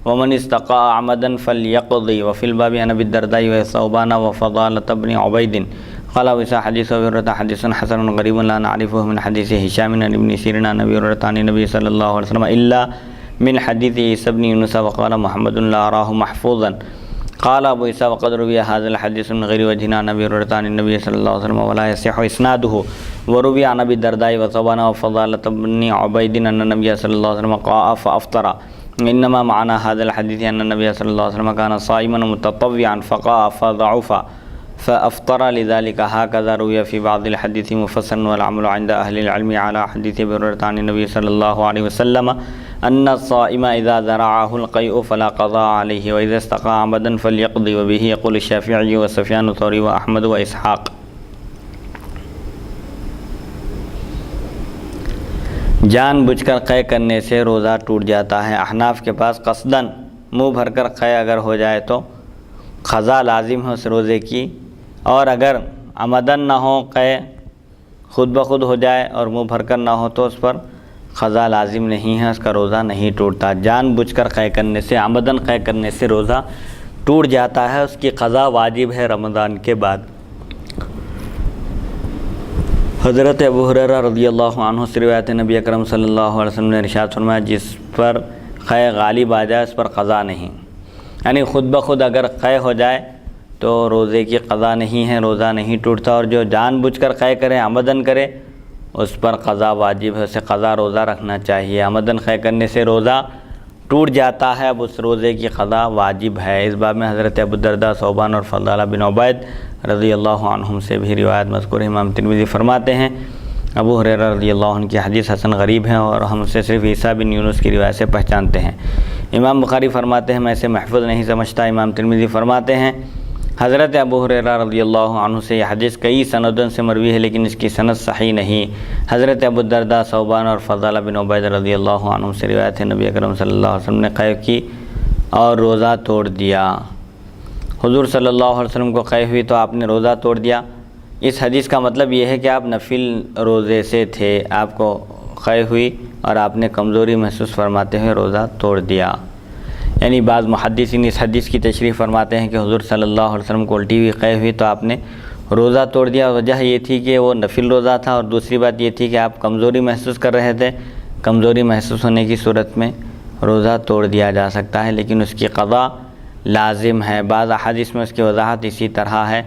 ومن استقاء عمدا فليقضي۔ وفي الباب عن ابي الدرداء وثوبان وفضالة بن عبيد قال عیسی حدیث ابی ہریرہ حدیث حسن غریب لا نعرفه من حدیث ہشام عن ابن سیرین عن ابی ہریرہ عن النبی صلی اللہ علیہ وسلم الا من حدیث عیسی بن یونس وقال محمد لا اراه محفوظا۔ قال ابو عیسی وقد روی هذا الحديث من غیر وجه عن ابی ہریرہ عن النبی صلی اللہ علیہ وسلم ولا يصح اسناده وروی عن ابی الدرداء وثوبان وفضالة بن عبید ان النبی صلی اللہ علیہ وسلم قاء فافطر۔ انما معنى هذا الحديث ان النبي صلى الله عليه وسلم كان صائما متطوعا فقاء فضعف فافطر، لذلك هكذا روي في بعض الحديث مفسرا والعمل عند اهل العلم على حديث ابي هريره عن النبي صلى الله عليه وسلم ان الصائم اذا ذرعه القيء فلا قضاء عليه واذا استقى عمدا فليقضي، وبه يقول الشافعي وسفيان الثوري واحمد واسحاق۔ جان بوجھ کر قے کرنے سے روزہ ٹوٹ جاتا ہے۔ احناف کے پاس قصداً منہ بھر کر قے اگر ہو جائے تو قضا لازم ہے اس روزے کی، اور اگر عمدن نہ ہو قے خود بخود ہو جائے اور منہ بھر کر نہ ہو تو اس پر قضا لازم نہیں ہے، اس کا روزہ نہیں ٹوٹتا۔ جان بوجھ کر قے کرنے سے، عمدن قے کرنے سے روزہ ٹوٹ جاتا ہے، اس کی قضا واجب ہے رمضان کے بعد۔ حضرت ابو ہریرہ رضی اللہ عنہ سے روایت نبی اکرم صلی اللہ علیہ وسلم نے ارشاد فرمایا جس پر قے غالب آ جائے اس پر قضا نہیں، یعنی خود بخود اگر قے ہو جائے تو روزے کی قضا نہیں ہے، روزہ نہیں ٹوٹتا، اور جو جان بوجھ کر قے کرے، عمدن کرے، اس پر قضا واجب ہے، اسے قضا روزہ رکھنا چاہیے۔ عمدن قے کرنے سے روزہ ٹوٹ جاتا ہے، اب اس روزے کی قضا واجب ہے۔ اس باب میں حضرت ابو الدرداء، ثوبان اور فضالہ بن عبید رضی اللہ عنہم سے بھی روایت مذکور۔ امام ترمذی فرماتے ہیں ابو ہریرہ رضی اللہ عنہ کی حدیث حسن غریب ہے اور ہم اسے صرف عیسی بن یونس کی روایت سے پہچانتے ہیں۔ امام بخاری فرماتے ہیں میں اسے محفوظ نہیں سمجھتا۔ امام ترمذی فرماتے ہیں حضرت ابو ہریرہ رضی اللہ عنہ سے یہ حدیث کئی سندوں سے مروی ہے لیکن اس کی سند صحیح نہیں۔ حضرت ابو الدرداء، ثوبان اور فضالہ بن عبید رضی اللہ عنہ سے روایت ہے نبی اکرم صلی اللہ علیہ وسلم نے قے کی اور روزہ توڑ دیا۔ حضور صلی اللہ علیہ وسلم کو قے ہوئی تو آپ نے روزہ توڑ دیا۔ اس حدیث کا مطلب یہ ہے کہ آپ نفل روزے سے تھے، آپ کو قے ہوئی اور آپ نے کمزوری محسوس فرماتے ہوئے روزہ توڑ دیا۔ یعنی بعض محدثین اس حدیث کی تشریح فرماتے ہیں کہ حضور صلی اللہ علیہ وسلم کو الٹی ہوئی قے ہوئی تو آپ نے روزہ توڑ دیا، وجہ یہ تھی کہ وہ نفل روزہ تھا، اور دوسری بات یہ تھی کہ آپ کمزوری محسوس کر رہے تھے، کمزوری محسوس ہونے کی صورت میں روزہ توڑ دیا جا سکتا ہے، لیکن اس کی قضا لازم ہے۔ بعض احادیث میں اس کی وضاحت اسی طرح ہے۔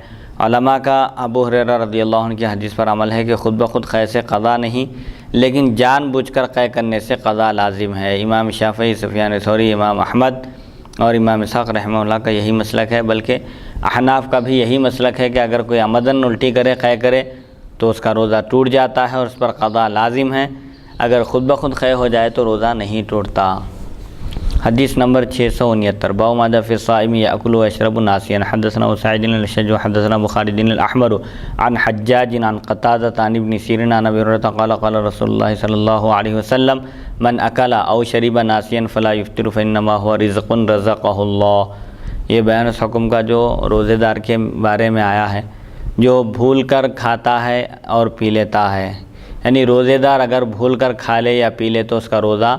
علماء کا ابو ہریرہ رضی اللہ عنہ کی حدیث پر عمل ہے کہ خود بخود قے سے قضا نہیں، لیکن جان بوجھ کر قے کرنے سے قضا لازم ہے۔ امام شافعی، سفیان ثوری، امام احمد اور امام اسحاق رحمہ اللہ کا یہی مسلک ہے، بلکہ احناف کا بھی یہی مسلک ہے کہ اگر کوئی عمدن الٹی کرے، قے کرے، تو اس کا روزہ ٹوٹ جاتا ہے اور اس پر قضا لازم ہے۔ اگر خود بخود قے ہو جائے تو روزہ نہیں ٹوٹتا۔ حدیث نمبر 669، باب ما جاء فی الصائم یأکل ویشرب ناسیا۔ حدثنا سعید الاشج حدثنا بخاری الاحمر عن حجاج عن قتادة عن ابن سیرین عن ابی ہریرہ قال قال رسول اللہ صلی اللہ علیہ وسلم من اکل او شرب ناسیا فلا یفطر فانما هو رزق رزقه اللہ۔ یہ بیان اس حکم کا جو روزے دار کے بارے میں آیا ہے، جو بھول کر کھاتا ہے اور پی لیتا ہے، یعنی روزے دار اگر بھول کر کھا لے یا پی لے تو اس کا روزہ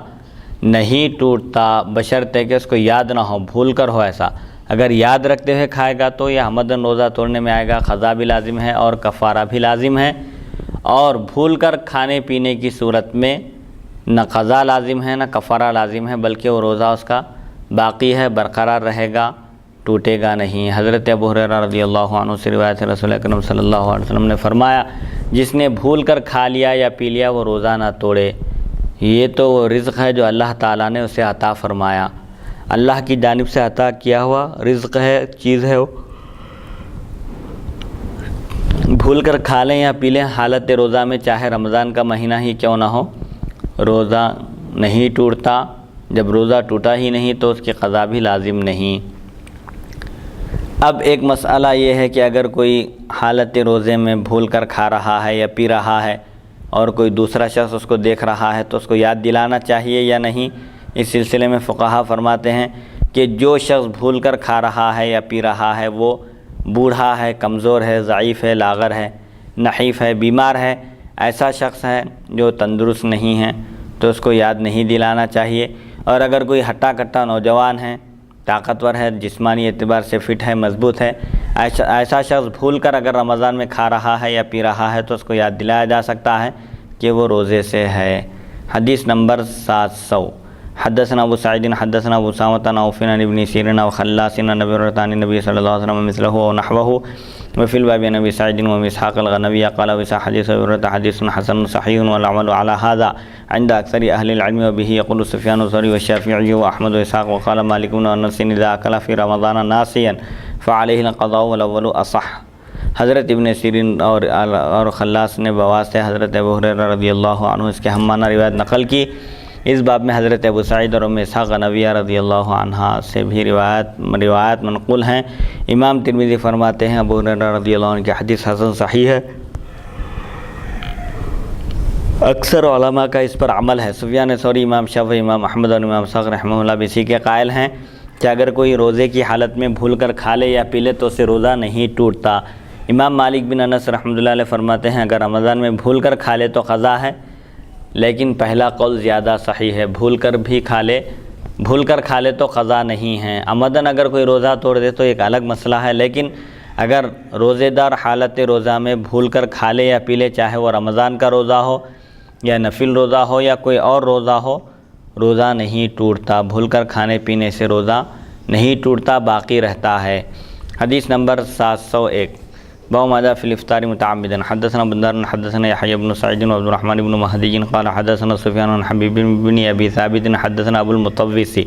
نہیں ٹوٹتا، بشرطے کہ اس کو یاد نہ ہو، بھول کر ہو ایسا۔ اگر یاد رکھتے ہوئے کھائے گا تو یہ عمدن روزہ توڑنے میں آئے گا، قضا بھی لازم ہے اور کفارہ بھی لازم ہے۔ اور بھول کر کھانے پینے کی صورت میں نہ قضا لازم ہے نہ کفارہ لازم ہے، بلکہ وہ روزہ اس کا باقی ہے، برقرار رہے گا، ٹوٹے گا نہیں۔ حضرت ابو ہریرہ رضی اللہ عنہ سے روایت ہے، رسول اکرم صلی اللہ علیہ وسلم نے فرمایا جس نے بھول کر کھا لیا یا پی لیا وہ روزہ نہ توڑے، یہ تو وہ رزق ہے جو اللہ تعالیٰ نے اسے عطا فرمایا، اللہ کی جانب سے عطا کیا ہوا رزق ہے، چیز ہے وہ۔ بھول کر کھا لیں یا پی لیں حالت روزہ میں، چاہے رمضان کا مہینہ ہی کیوں نہ ہو، روزہ نہیں ٹوٹتا۔ جب روزہ ٹوٹا ہی نہیں تو اس کی قضا بھی لازم نہیں۔ اب ایک مسئلہ یہ ہے کہ اگر کوئی حالت روزے میں بھول کر کھا رہا ہے یا پی رہا ہے اور کوئی دوسرا شخص اس کو دیکھ رہا ہے تو اس کو یاد دلانا چاہیے یا نہیں؟ اس سلسلے میں فقہا فرماتے ہیں کہ جو شخص بھول کر کھا رہا ہے یا پی رہا ہے وہ بوڑھا ہے، کمزور ہے، ضعیف ہے، لاغر ہے، نحیف ہے، بیمار ہے، ایسا شخص ہے جو تندرست نہیں ہے تو اس کو یاد نہیں دلانا چاہیے۔ اور اگر کوئی ہٹا کٹا نوجوان ہے، طاقتور ہے، جسمانی اعتبار سے فٹ ہے، مضبوط ہے، ایسا شخص بھول کر اگر رمضان میں کھا رہا ہے یا پی رہا ہے تو اس کو یاد دلایا جا سکتا ہے کہ وہ روزے سے ہے۔ حدیث نمبر 700، حدثنا ابو سعید حدثنا ابو اسامۃ عن عوف عن ابن سیرین وخلاص عن ابی ہریرہ عن النبی صلی اللہ علیہ وسلم مثلہ ونحوہ وفی الباب عن ابی سعید واسحاق الغنوی قال وسا حدیث ابی ہریرہ حدیث حسن صحیح والعمل على هذا عند اکثر اہل العلم وبه يقول سفیان الثوری والشافعی واحمد واسحاق وقال مالک بن انس اذا اکل فی رمضان ناسیا فعلیہ القضاء والاول اصح۔ حضرت ابن سیرین اور خلاص نے بواسطہ حضرت ابو ہریرہ رضی اللہ عنہ اس کے ہم معنی روایت نقل کی۔ اس باب میں حضرت ابو سعید اور ام اسحاق غنویہ رضی اللہ عنہ سے بھی روایت منقول ہیں۔ امام ترمذی فرماتے ہیں ابو ہریرہ رضی اللہ عنہ کی حدیث حسن صحیح ہے۔ اکثر علماء کا اس پر عمل ہے، سفیان ثوری، امام شافعی، امام احمد اور امام اسحاق رحمہ اللہ بھی اسی کے قائل ہیں کہ اگر کوئی روزے کی حالت میں بھول کر کھا لے یا پی لے تو اسے روزہ نہیں ٹوٹتا۔ امام مالک بن انس رحمۃ اللہ علیہ فرماتے ہیں اگر رمضان میں بھول کر کھا لے تو قضا ہے، لیکن پہلا قول زیادہ صحیح ہے، بھول کر کھا لے تو قضا نہیں ہے۔ عمدن اگر کوئی روزہ توڑ دے تو ایک الگ مسئلہ ہے، لیکن اگر روزے دار حالت روزہ میں بھول کر کھا لے یا پی لے، چاہے وہ رمضان کا روزہ ہو یا نفل روزہ ہو یا کوئی اور روزہ ہو، روزہ نہیں ٹوٹتا۔ بھول کر کھانے پینے سے روزہ نہیں ٹوٹتا، باقی رہتا ہے۔ حدیث نمبر 701، باب ما جاء فی الافطار متعمدا۔ حدثنا بندار حدثنا یحیی بن سعید وعبد الرحمن بن مہدی قال حدثنا سفیان عن حبیب بن ابی ثابت حدثنا ابو المطوس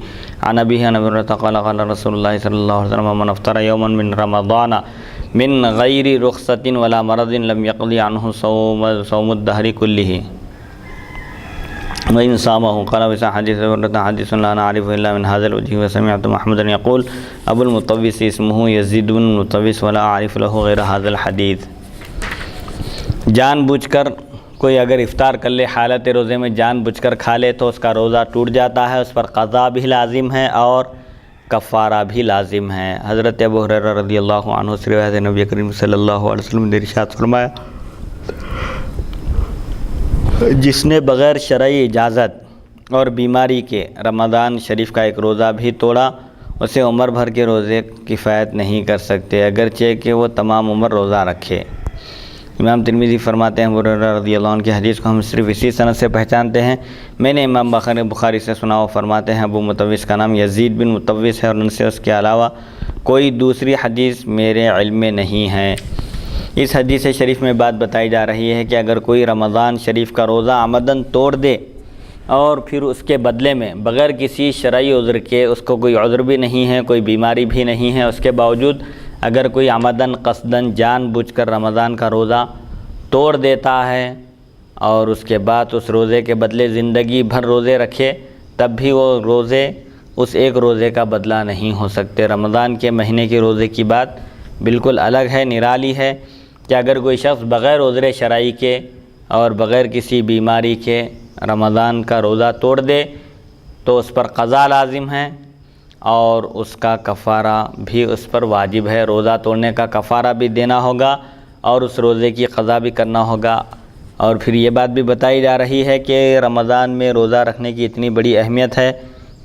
عن ابیہ عن ابی ہریرہ قال قال رسول اللہ صلی اللہ علیہ وسلم من افطر یوما من رمضان من غیر رخصۃ ولا مرض لم یقض عنہ صوم الدہر کلہ وإن صامه قال وسا حدیث حدیث لا نعرف الا من هذا الوجه وسمعت محمدا يقول ابو المطوس اسمه يزيد بن المطوس ولا اعرف له غير هذا الحديث۔ جان بوجھ کر کوئی اگر افطار کر لے، حالت روزے میں جان بوجھ کر کھا لے تو اس کا روزہ ٹوٹ جاتا ہے، اس پر قضا بھی لازم ہے اور کفارہ بھی لازم ہے۔ حضرت ابو ہریرہ رضی اللہ عنہ سے روایت ہے نبی کریم صلی اللہ علیہ وسلم نے ارشاد فرمایا جس نے بغیر شرعی اجازت اور بیماری کے رمضان شریف کا ایک روزہ بھی توڑا اسے عمر بھر کے روزے کفایت نہیں کر سکتے اگرچہ کہ وہ تمام عمر روزہ رکھے۔ امام ترمذی فرماتے ہیں ابو ہریرہ رضی اللہ عنہ کی حدیث کو ہم صرف اسی سند سے پہچانتے ہیں۔ میں نے امام بخاری سے سنا، وہ فرماتے ہیں ابو مطوس کا نام یزید بن مطوس ہے اور ان سے اس کے علاوہ کوئی دوسری حدیث میرے علم میں نہیں ہے۔ اس حدیث شریف میں بات بتائی جا رہی ہے کہ اگر کوئی رمضان شریف کا روزہ عمدن توڑ دے اور پھر اس کے بدلے میں بغیر کسی شرعی عذر کے، اس کو کوئی عذر بھی نہیں ہے، کوئی بیماری بھی نہیں ہے، اس کے باوجود اگر کوئی عمدن قصدن جان بوجھ کر رمضان کا روزہ توڑ دیتا ہے اور اس کے بعد اس روزے کے بدلے زندگی بھر روزے رکھے، تب بھی وہ روزے اس ایک روزے کا بدلہ نہیں ہو سکتے۔ رمضان کے مہینے کے روزے کی بات بالکل الگ ہے، نرالی ہے کہ اگر کوئی شخص بغیر عذر شرعی کے اور بغیر کسی بیماری کے رمضان کا روزہ توڑ دے تو اس پر قضا لازم ہے اور اس کا کفارہ بھی اس پر واجب ہے۔ روزہ توڑنے کا کفارہ بھی دینا ہوگا اور اس روزے کی قضا بھی کرنا ہوگا۔ اور پھر یہ بات بھی بتائی جا رہی ہے کہ رمضان میں روزہ رکھنے کی اتنی بڑی اہمیت ہے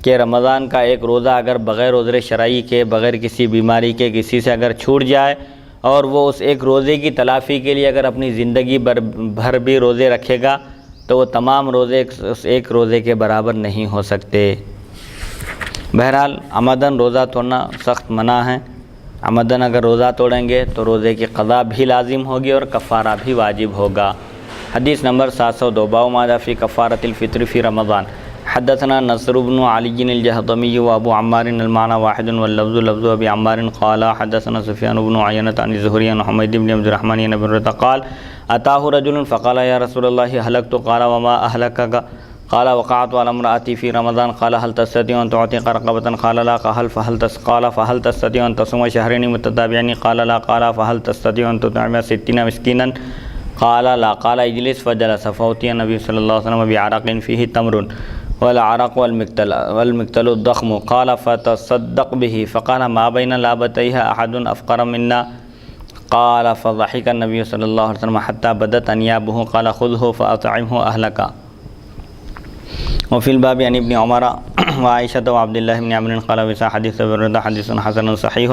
کہ رمضان کا ایک روزہ اگر بغیر عذر شرعی کے، بغیر کسی بیماری کے کسی سے اگر چھوٹ جائے اور وہ اس ایک روزے کی تلافی کے لیے اگر اپنی زندگی بھر بھی روزے رکھے گا تو وہ تمام روزے اس ایک روزے کے برابر نہیں ہو سکتے۔ بہرحال عمدن روزہ توڑنا سخت منع ہے۔ عمدن اگر روزہ توڑیں گے تو روزے کی قضا بھی لازم ہوگی اور کفارہ بھی واجب ہوگا۔ حدیث نمبر 702 باب ما جاء فی کفارۃ الفطر فی رمضان۔ حدثنا نصر بن علی الجہضمی وابو عمار المعنى واحد واللفظ لفظ ابی عمار قال حدثنا سفیان بن عیینۃ عن الزہری عن حمید بن عبد الرحمن عن ابی ہریرہ قال اتاه رجل فقال یا رسول اللہ هلكت قال وما اهلكك قال وقعت على امرأتي في رمضان قال هل تستطيع أن تعتق رقبة قال لا قال فهل تستطيع أن تصوم شهرين متتابعين قال لا قال فهل تستطيع أن تطعم 60 مسكينا قال لا قال اجلس فجلس فأتي النبي صلى الله عليه وسلم بعرق فيه تمر والعرق والمكتل الضخم قال فتصدق به فقال ما بين لابتيها أحد أفقر منا قال فضحك النبي صلى الله عليه وسلم حتى بدت أنيابه قال خذه فأطعمه أهلك۔ وفي الباب عن ابن عمر وعائشة وعبد الله بن عمرو قال وسا حديث ابي هريرة حديث حسن صحيح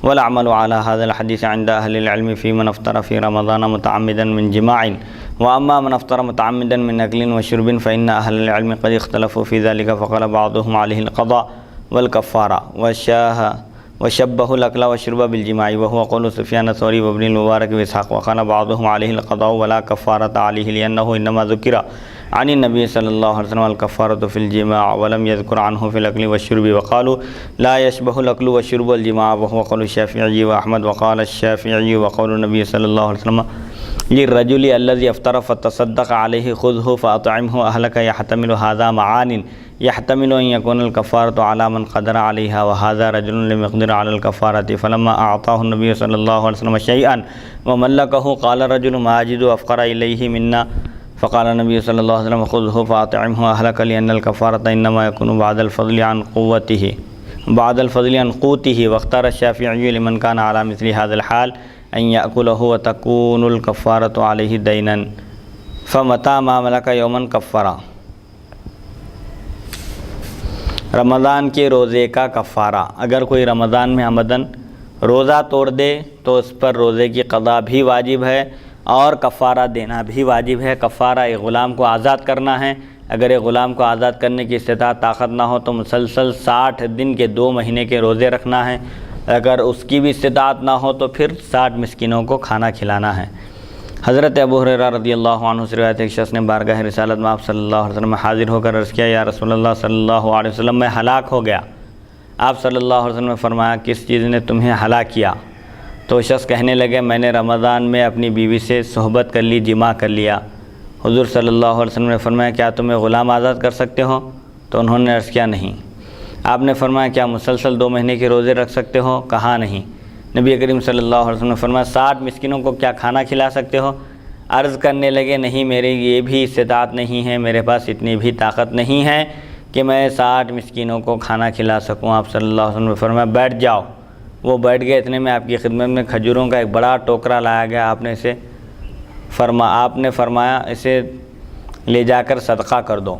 والعمل على هذا الحديث عند أهل العلم في من افطر في رمضان متعمدا من جماع وأما من افطر متعمدا من أكل وشرب فإن أهل العلم قد اختلفوا في ذلك فقال بعضهم عليه القضاء والكفارة وشبه الأكل والشرب بالجماع وهو قول سفيان الثوري وابن المبارك وإسحاق وقال بعضهم عليه القضاء ولا كفارة عليه لأنه إنما ذكر عن النبي صلى الله عليه وسلم الكفارة في الجماع ولم يذكر عنه في الأكل والشرب وقالوا لا يشبه الأكل والشرب والجماع وهو قول الشافعي وأحمد وقال الشافعي وقول النبي صلى الله عليه وسلم للرجل الذي افطر فتصدق عليه خذه فأطعمه أهلك يحتمل هذا معان يحتمل أن يكون الكفارة على من قدر عليها وهذا رجل لم يقدر على الكفارة فلما أعطاه النبي صلى الله عليه وسلم شيئا وملكه قال رجل ما أجد أفقر إليه منا فقال النبي صلى الله عليه وسلم خذه فأطعمه أهلك لأن الكفارة إنما يكون بعد الفضل عن قوته واختار الشافعي لمن كان على مثل هذا الحال أن يأكله وتكون الكفارة عليه دينا فمتى ما ملك يوما كفارا۔ رمضان کے روزے کا کفارہ، اگر کوئی رمضان میں عمدن روزہ توڑ دے تو اس پر روزے کی قضا بھی واجب ہے اور کفارہ دینا بھی واجب ہے۔ کفارہ ایک غلام کو آزاد کرنا ہے۔ اگر ایک غلام کو آزاد کرنے کی استطاعت طاقت نہ ہو تو مسلسل 60 دن کے 2 مہینے کے روزے رکھنا ہے۔ اگر اس کی بھی استطاعت نہ ہو تو پھر 60 مسکینوں کو کھانا کھلانا ہے۔ حضرت ابو ہریرہ رضی اللہ عنہ سے روایت ایک شخص نے بارگاہ رسالت میں آپ صلی اللہ علیہ وسلم میں حاضر ہو کر عرض کیا یا رسول اللہ صلی اللہ علیہ وسلم میں ہلاک ہو گیا۔ آپ صلی اللہ علیہ وسلم نے فرمایا کس چیز نے تمہیں ہلاک کیا؟ تو شخص کہنے لگے میں نے رمضان میں اپنی بیوی سے صحبت کر لی، جماع کر لیا۔ حضور صلی اللہ علیہ وسلم نے فرمایا کیا تمہیں غلام آزاد کر سکتے ہو؟ تو انہوں نے عرض کیا نہیں۔ آپ نے فرمایا کیا مسلسل 2 مہینے کے روزے رکھ سکتے ہو؟ کہا نہیں۔ نبی کریم صلی اللہ علیہ وسلم نے فرمایا 60 مسکینوں کو کیا کھانا کھلا سکتے ہو؟ عرض کرنے لگے نہیں، میری یہ بھی استطاعت نہیں ہے، میرے پاس اتنی بھی طاقت نہیں ہے کہ میں 60 مسکینوں کو کھانا کھلا سکوں۔ آپ صلی اللہ علیہ وسلم نے فرمایا بیٹھ جاؤ۔ وہ بیٹھ گئے، اتنے میں آپ کی خدمت میں کھجوروں کا ایک بڑا ٹوکرا لایا گیا۔ آپ نے فرمایا اسے لے جا کر صدقہ کر دو۔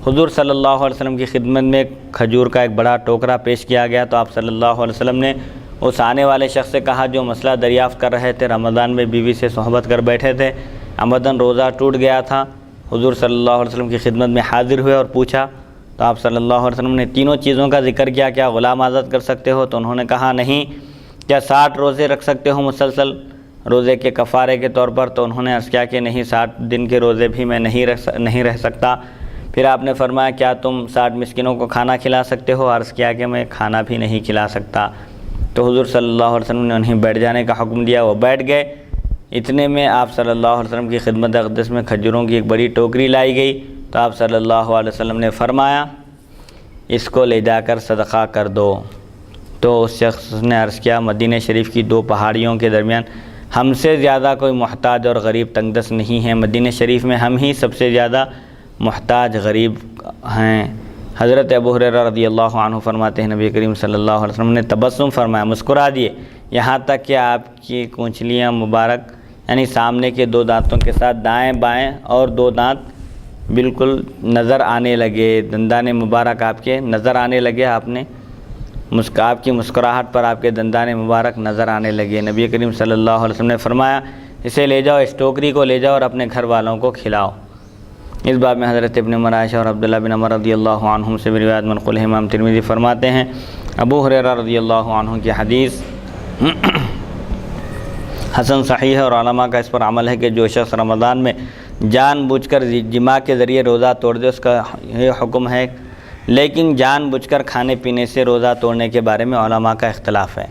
حضور صلی اللہ علیہ وسلم کی خدمت میں کھجور کا ایک بڑا ٹوکرا پیش کیا گیا تو آپ صلی اللہ علیہ وسلم نے اس آنے والے شخص سے کہا جو مسئلہ دریافت کر رہے تھے، رمضان میں بیوی سے صحبت کر بیٹھے تھے، عمدن روزہ ٹوٹ گیا تھا، حضور صلی اللہ علیہ وسلم کی خدمت میں حاضر ہوئے اور پوچھا تو آپ صلی اللہ علیہ وسلم نے تینوں چیزوں کا ذکر کیا، کیا غلام آزاد کر سکتے ہو؟ تو انہوں نے کہا نہیں۔ کیا 60 روزے رکھ سکتے ہو مسلسل روزے کے کفارے کے طور پر؟ تو انہوں نے عرض کیا کہ نہیں، 60 دن کے روزے بھی میں نہیں رہ سکتا۔ پھر آپ نے فرمایا کیا تم 60 مسکینوں کو کھانا کھلا سکتے ہو؟ عرض کیا کہ میں کھانا بھی نہیں کھلا سکتا۔ تو حضور صلی اللہ علیہ وسلم نے انہیں بیٹھ جانے کا حکم دیا، وہ بیٹھ گئے۔ اتنے میں آپ صلی اللہ علیہ وسلم کی خدمت اقدس میں کھجوروں کی ایک بڑی ٹوکری لائی گئی تو آپ صلی اللہ علیہ وسلم نے فرمایا اس کو لے جا کر صدقہ کر دو۔ تو اس شخص نے عرض کیا مدینہ شریف کی 2 پہاڑیوں کے درمیان ہم سے زیادہ کوئی محتاج اور غریب تنگ دست نہیں ہے، مدینہ شریف میں ہم ہی سب سے زیادہ محتاج غریب ہیں۔ حضرت ابو ہریرہ رضی اللہ عنہ فرماتے ہیں نبی کریم صلی اللہ علیہ وسلم نے تبسم فرمایا، مسکرا دیے، یہاں تک کہ آپ کی کونچلیاں مبارک یعنی سامنے کے 2 دانتوں کے ساتھ دائیں بائیں اور 2 دانت بالکل نظر آنے لگے، دندان مبارک آپ کے نظر آنے لگے، آپ کی مسکراہٹ پر آپ کے دندان مبارک نظر آنے لگے۔ نبی کریم صلی اللہ علیہ وسلم نے فرمایا اسے لے جاؤ، اس ٹوکری کو لے جاؤ اور اپنے گھر والوں کو کھلاؤ۔ اس باب میں حضرت ابن عمر عائشہ اور عبداللہ بن عمر رضی اللہ عنہم سے بھی روایت منقول ہے۔ امام ترمذی فرماتے ہیں ابو ہریرہ رضی اللہ عنہ کی حدیث حسن صحیح ہے اور علماء کا اس پر عمل ہے کہ جو شخص رمضان میں جان بوجھ کر جماع کے ذریعے روزہ توڑ دے اس کا یہ حکم ہے، لیکن جان بوجھ کر کھانے پینے سے روزہ توڑنے کے بارے میں علماء کا اختلاف ہے۔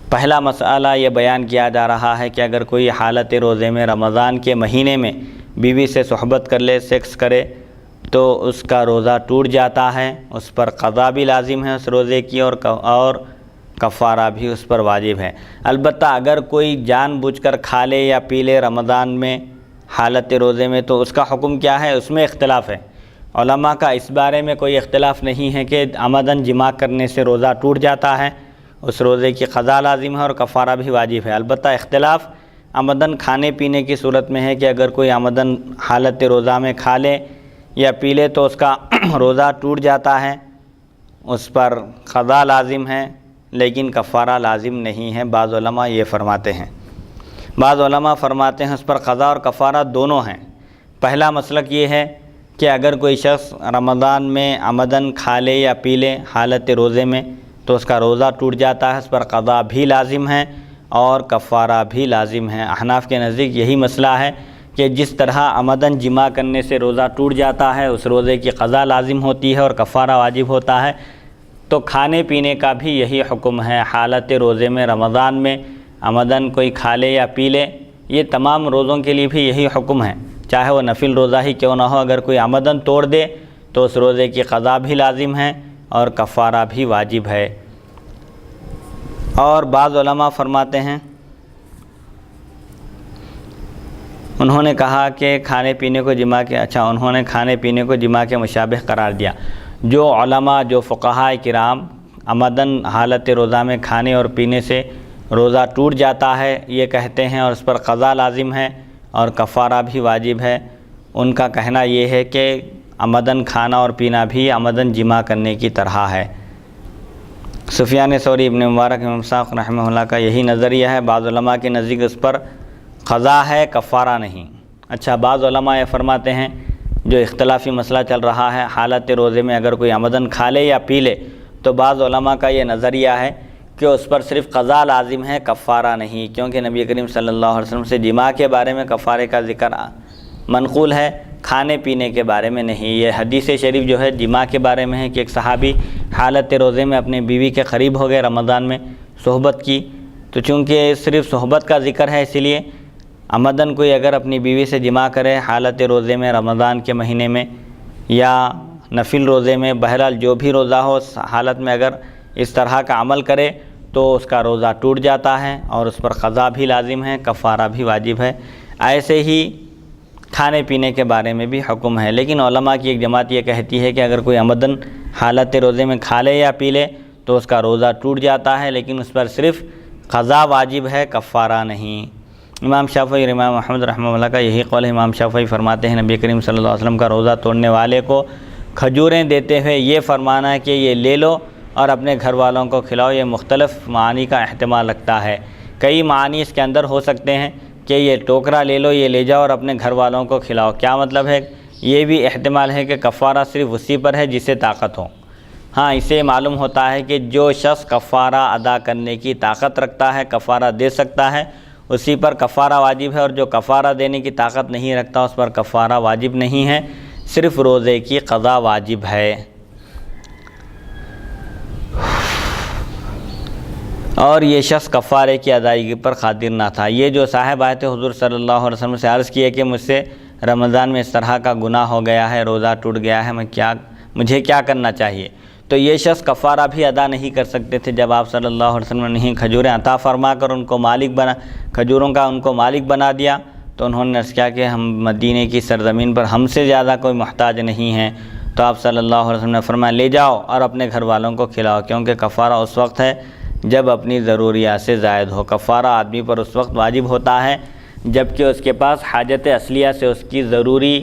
پہلا مسئلہ یہ بیان کیا جا رہا ہے کہ اگر کوئی حالت روزے میں رمضان کے مہینے میں بیوی سے صحبت کر لے، سیکس کرے تو اس کا روزہ ٹوٹ جاتا ہے، اس پر قضا بھی لازم ہے اس روزے کی اور کفارہ بھی اس پر واجب ہے۔ البتہ اگر کوئی جان بوجھ کر کھا لے یا پی لے رمضان میں حالت روزے میں تو اس کا حکم کیا ہے، اس میں اختلاف ہے۔ علماء کا اس بارے میں کوئی اختلاف نہیں ہے کہ عمدن جماع کرنے سے روزہ ٹوٹ جاتا ہے، اس روزے کی قضا لازم ہے اور کفارہ بھی واجب ہے۔ البتہ اختلاف عمدن کھانے پینے کی صورت میں ہے کہ اگر کوئی عمدن حالت روزہ میں کھا لے یا پی لے تو اس کا روزہ ٹوٹ جاتا ہے، اس پر قضا لازم ہے لیکن کفارہ لازم نہیں ہے۔ بعض علماء یہ فرماتے ہیں، بعض علماء فرماتے ہیں اس پر قضا اور کفارہ دونوں ہیں۔ پہلا مسلک یہ ہے کہ اگر کوئی شخص رمضان میں عمدن کھا لے یا پی لے حالت روزے میں تو اس کا روزہ ٹوٹ جاتا ہے، اس پر قضا بھی لازم ہے اور کفارہ بھی لازم ہے۔ احناف کے نزدیک یہی مسئلہ ہے کہ جس طرح عمدن جماع کرنے سے روزہ ٹوٹ جاتا ہے، اس روزے کی قضا لازم ہوتی ہے اور کفارہ واجب ہوتا ہے، تو کھانے پینے کا بھی یہی حکم ہے۔ حالت روزے میں رمضان میں عمدن کوئی کھا لے یا پی لے، یہ تمام روزوں کے لیے بھی یہی حکم ہے، چاہے وہ نفل روزہ ہی کیوں نہ ہو۔ اگر کوئی عمدن توڑ دے تو اس روزے کی قضا بھی لازم ہے اور کفارہ بھی واجب ہے۔ اور بعض علماء فرماتے ہیں، انہوں نے کہا کہ کھانے پینے کو جماع کے مشابہ قرار دیا۔ جو علماء، جو فقہاء کرام عمدن حالت روزہ میں کھانے اور پینے سے روزہ ٹوٹ جاتا ہے یہ کہتے ہیں اور اس پر قضا لازم ہے اور کفارہ بھی واجب ہے، ان کا کہنا یہ ہے کہ عمدن کھانا اور پینا بھی عمدن جماع کرنے کی طرح ہے۔ سفیان ثوری، ابن مبارک، امام صاحب رحمہ اللہ کا یہی نظریہ ہے۔ بعض علماء کے نزدیک اس پر قضا ہے، کفارہ نہیں۔ اچھا، بعض علماء یہ فرماتے ہیں جو اختلافی مسئلہ چل رہا ہے، حالت روزے میں اگر کوئی عمدن کھا لے یا پی لے تو بعض علماء کا یہ نظریہ ہے کہ اس پر صرف قضا لازم ہے، کفارہ نہیں، کیونکہ نبی کریم صلی اللہ علیہ وسلم سے جماع کے بارے میں کفارے کا ذکر منقول ہے، کھانے پینے کے بارے میں نہیں۔ یہ حدیث شریف جو ہے جماع کے بارے میں ہے کہ ایک صحابی حالت روزے میں اپنی بیوی کے قریب ہو گئے، رمضان میں صحبت کی، تو چونکہ صرف صحبت کا ذکر ہے اس لیے عمدن کوئی اگر اپنی بیوی سے جماع کرے حالت روزے میں رمضان کے مہینے میں یا نفل روزے میں، بہرحال جو بھی روزہ ہو اس حالت میں اگر اس طرح کا عمل کرے تو اس کا روزہ ٹوٹ جاتا ہے اور اس پر قضا بھی لازم ہے، کفارہ بھی واجب ہے۔ ایسے ہی کھانے پینے کے بارے میں بھی حکم ہے، لیکن علماء کی ایک جماعت یہ کہتی ہے کہ اگر کوئی عمدن حالت روزے میں کھا لے یا پی لے تو اس کا روزہ ٹوٹ جاتا ہے، لیکن اس پر صرف قضا واجب ہے، کفارہ نہیں۔ امام شافعی اور امام احمد رحمہ اللہ کا یہی قول ہے۔ امام شافعی فرماتے ہیں نبی کریم صلی اللہ علیہ وسلم کا روزہ توڑنے والے کو کھجوریں دیتے ہوئے یہ فرمانا ہے کہ یہ لے لو اور اپنے گھر والوں کو کھلاؤ، یہ مختلف معانی کا احتمال رکھتا ہے۔ کئی معانی اس کے اندر ہو سکتے ہیں کہ یہ ٹوکرا لے لو، یہ لے جاؤ اور اپنے گھر والوں کو کھلاؤ۔ کیا مطلب ہے؟ یہ بھی احتمال ہے کہ کفارہ صرف اسی پر ہے جسے طاقت ہو۔ ہاں، اسے معلوم ہوتا ہے کہ جو شخص کفارہ ادا کرنے کی طاقت رکھتا ہے، کفارہ دے سکتا ہے، اسی پر کفارہ واجب ہے، اور جو کفارہ دینے کی طاقت نہیں رکھتا اس پر کفارہ واجب نہیں ہے، صرف روزے کی قضا واجب ہے۔ اور یہ شخص کفارے کی ادائیگی پر قادر نہ تھا۔ یہ جو صاحب آئے تھے حضور صلی اللہ علیہ وسلم سے عرض کیے کہ مجھ سے رمضان میں اس طرح کا گناہ ہو گیا ہے، روزہ ٹوٹ گیا ہے، مجھے کیا کرنا چاہیے؟ تو یہ شخص کفارہ بھی ادا نہیں کر سکتے تھے۔ جب آپ صلی اللہ علیہ وسلم نے کھجوریں عطا فرما کر کھجوروں کا ان کو مالک بنا دیا، تو انہوں نے عرض کیا کہ ہم مدینے کی سرزمین پر ہم سے زیادہ کوئی محتاج نہیں ہے۔ تو آپ صلی اللہ علیہ وسلم نے فرمایا لے جاؤ اور اپنے گھر والوں کو کھلاؤ، کیونکہ کفارہ اس وقت ہے جب اپنی ضروریات سے زائد ہو۔ کفارہ آدمی پر اس وقت واجب ہوتا ہے جبکہ اس کے پاس حاجت اصلیہ سے اس کی ضروری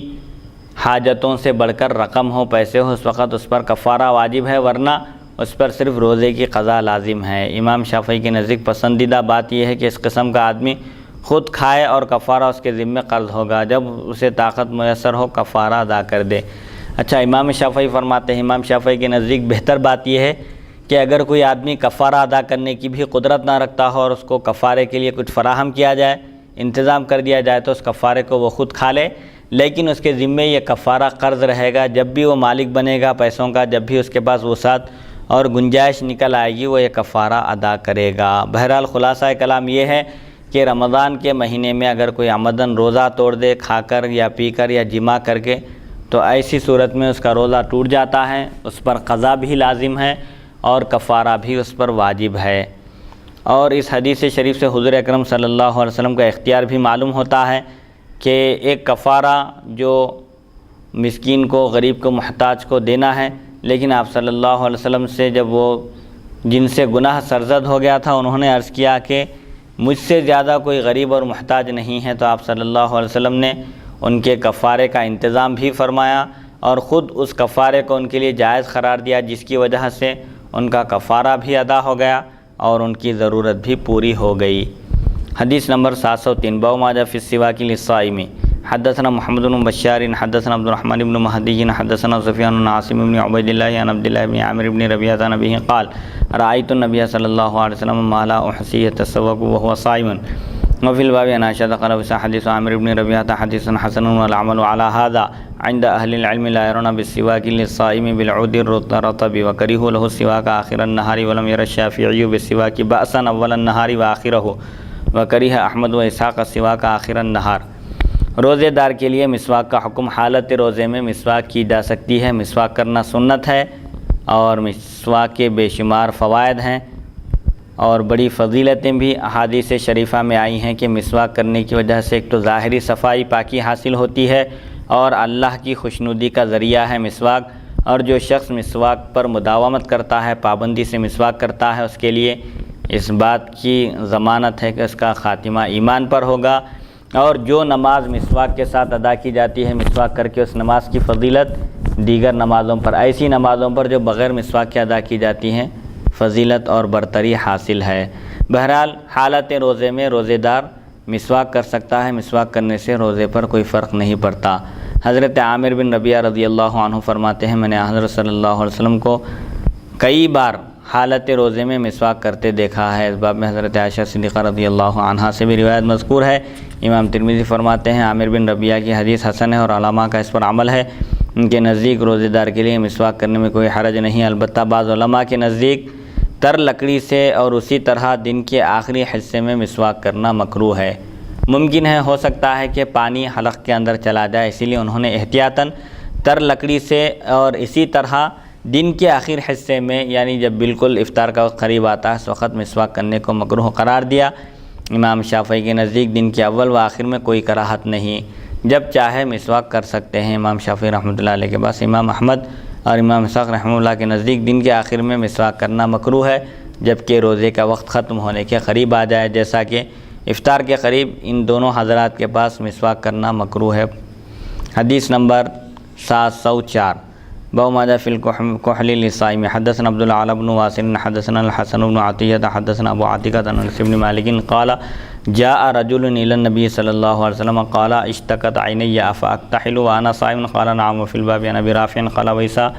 حاجتوں سے بڑھ کر رقم ہو، پیسے ہو، اس وقت اس پر کفارہ واجب ہے، ورنہ اس پر صرف روزے کی قضا لازم ہے۔ امام شافعی کے نزدیک پسندیدہ بات یہ ہے کہ اس قسم کا آدمی خود کھائے اور کفارہ اس کے ذمہ قرض ہوگا، جب اسے طاقت میسر ہو کفارہ ادا کر دے۔ اچھا، امام شافعی فرماتے ہیں، امام شافعی کے نزدیک بہتر بات یہ ہے کہ اگر کوئی آدمی کفارہ ادا کرنے کی بھی قدرت نہ رکھتا ہو اور اس کو کفارے کے لیے کچھ فراہم کیا جائے، انتظام کر دیا جائے، تو اس کفارے کو وہ خود کھا لے، لیکن اس کے ذمے یہ کفارہ قرض رہے گا۔ جب بھی وہ مالک بنے گا پیسوں کا، جب بھی اس کے پاس وسعت اور گنجائش نکل آئے گی، وہ یہ کفارہ ادا کرے گا۔ بہرحال خلاصہ کلام یہ ہے کہ رمضان کے مہینے میں اگر کوئی عمدن روزہ توڑ دے، کھا کر یا پی کر یا جمع کر کے، تو ایسی صورت میں اس کا روزہ ٹوٹ جاتا ہے، اس پر قضا بھی لازم ہے اور کفارہ بھی اس پر واجب ہے۔ اور اس حدیث شریف سے حضور اکرم صلی اللہ علیہ وسلم کا اختیار بھی معلوم ہوتا ہے کہ ایک کفارہ جو مسکین کو، غریب کو، محتاج کو دینا ہے، لیکن آپ صلی اللہ علیہ وسلم سے جب وہ جن سے گناہ سرزد ہو گیا تھا انہوں نے عرض کیا کہ مجھ سے زیادہ کوئی غریب اور محتاج نہیں ہے، تو آپ صلی اللہ علیہ وسلم نے ان کے کفارے کا انتظام بھی فرمایا اور خود اس کفارے کو ان کے لیے جائز قرار دیا، جس کی وجہ سے ان کا کفارہ بھی ادا ہو گیا اور ان کی ضرورت بھی پوری ہو گئی۔ حدیث نمبر 703 باب ما جاء فی السواک للصائم۔ حدثنا محمد بن بشار حدثنا عبد الرحمن بن مہدی حدثنا سفیان بن عاصم بن عبید اللہ عن عبد اللہ بن عامر بن ربیعہ عن ابیہ قال رأیت النبی صلی اللہ علیہ وسلم ما لا احصی يتسوق وهو صائم وفي الباب عن عائشة قال حديث عامر بن ربيعة حديث حسن والعمل على هذا عند أهل العلم لا يرون بالسواك للصائم بالعود الرطب وكرهوا له السواك آخر النهار ولم ير الشافعي بالسواك بأسا أول النهار وآخره وكره أحمد وإسحاق السواك آخر النهار۔ روزے دار کے لیے مسواک کا حکم حالت روزے میں مسواک کی جا سکتی ہے۔ مسواک کرنا سنت ہے اور مسواک کے بے شمار فوائد ہیں اور بڑی فضیلتیں بھی احادیث شریفہ میں آئی ہیں کہ مسواک کرنے کی وجہ سے ایک تو ظاہری صفائی پاکی حاصل ہوتی ہے اور اللہ کی خوشنودی کا ذریعہ ہے مسواک، اور جو شخص مسواک پر مداومت کرتا ہے، پابندی سے مسواک کرتا ہے، اس کے لیے اس بات کی ضمانت ہے کہ اس کا خاتمہ ایمان پر ہوگا۔ اور جو نماز مسواک کے ساتھ ادا کی جاتی ہے، مسواک کر کے اس نماز کی فضیلت دیگر نمازوں پر، ایسی نمازوں پر جو بغیر مسواک کے ادا کی جاتی ہیں، فضیلت اور برتری حاصل ہے۔ بہرحال حالت روزے میں روزے دار مسواک کر سکتا ہے، مسواک کرنے سے روزے پر کوئی فرق نہیں پڑتا۔ حضرت عامر بن ربیعہ رضی اللہ عنہ فرماتے ہیں، میں نے حضرت صلی اللہ علیہ وسلم کو کئی بار حالت روزے میں مسواک کرتے دیکھا ہے۔ اس باب میں حضرت عائشہ صدیقہ رضی اللہ عنہا سے بھی روایت مذکور ہے۔ امام ترمذی فرماتے ہیں عامر بن ربیعہ کی حدیث حسن ہے اور علماء کا اس پر عمل ہے۔ ان کے نزدیک روزے دار کے لیے مسواک کرنے میں کوئی حرج نہیں، البتہ بعض علماء کے نزدیک تر لکڑی سے اور اسی طرح دن کے آخری حصے میں مسواک کرنا مکروہ ہے۔ ممکن ہے ہو سکتا ہے کہ پانی حلق کے اندر چلا جائے، اسی لیے انہوں نے احتیاطاً تر لکڑی سے اور اسی طرح دن کے آخر حصے میں، یعنی جب بالکل افطار کا وقت قریب آتا ہے اس وقت مسواک کرنے کو مکروہ قرار دیا۔ امام شافعی کے نزدیک دن کے اول و آخر میں کوئی کراہت نہیں، جب چاہے مسواک کر سکتے ہیں۔ امام شافعی رحمۃ اللہ علیہ کے پاس امام احمد اور امام اسحاق رحمہ اللہ کے نزدیک دن کے آخر میں مسواک کرنا مکروہ ہے، جبکہ روزے کا وقت ختم ہونے کے قریب آ جائے، جیسا کہ افطار کے قریب ان دونوں حضرات کے پاس مسواک کرنا مکروہ ہے۔ حدیث نمبر 704 باب ما جاء في الكحل للصائم حدثنا عبد الاعلى بن واصل حدثنا الحسن بن عطية حدثنا ابو عتيقة عن انس بن مالك قال جاء رجل الى النبي صلى الله عليه وسلم قال اشتكت عيني افاكتحل وانا صائم قال نعم وفي الباب عن ابي رافع قال ويسا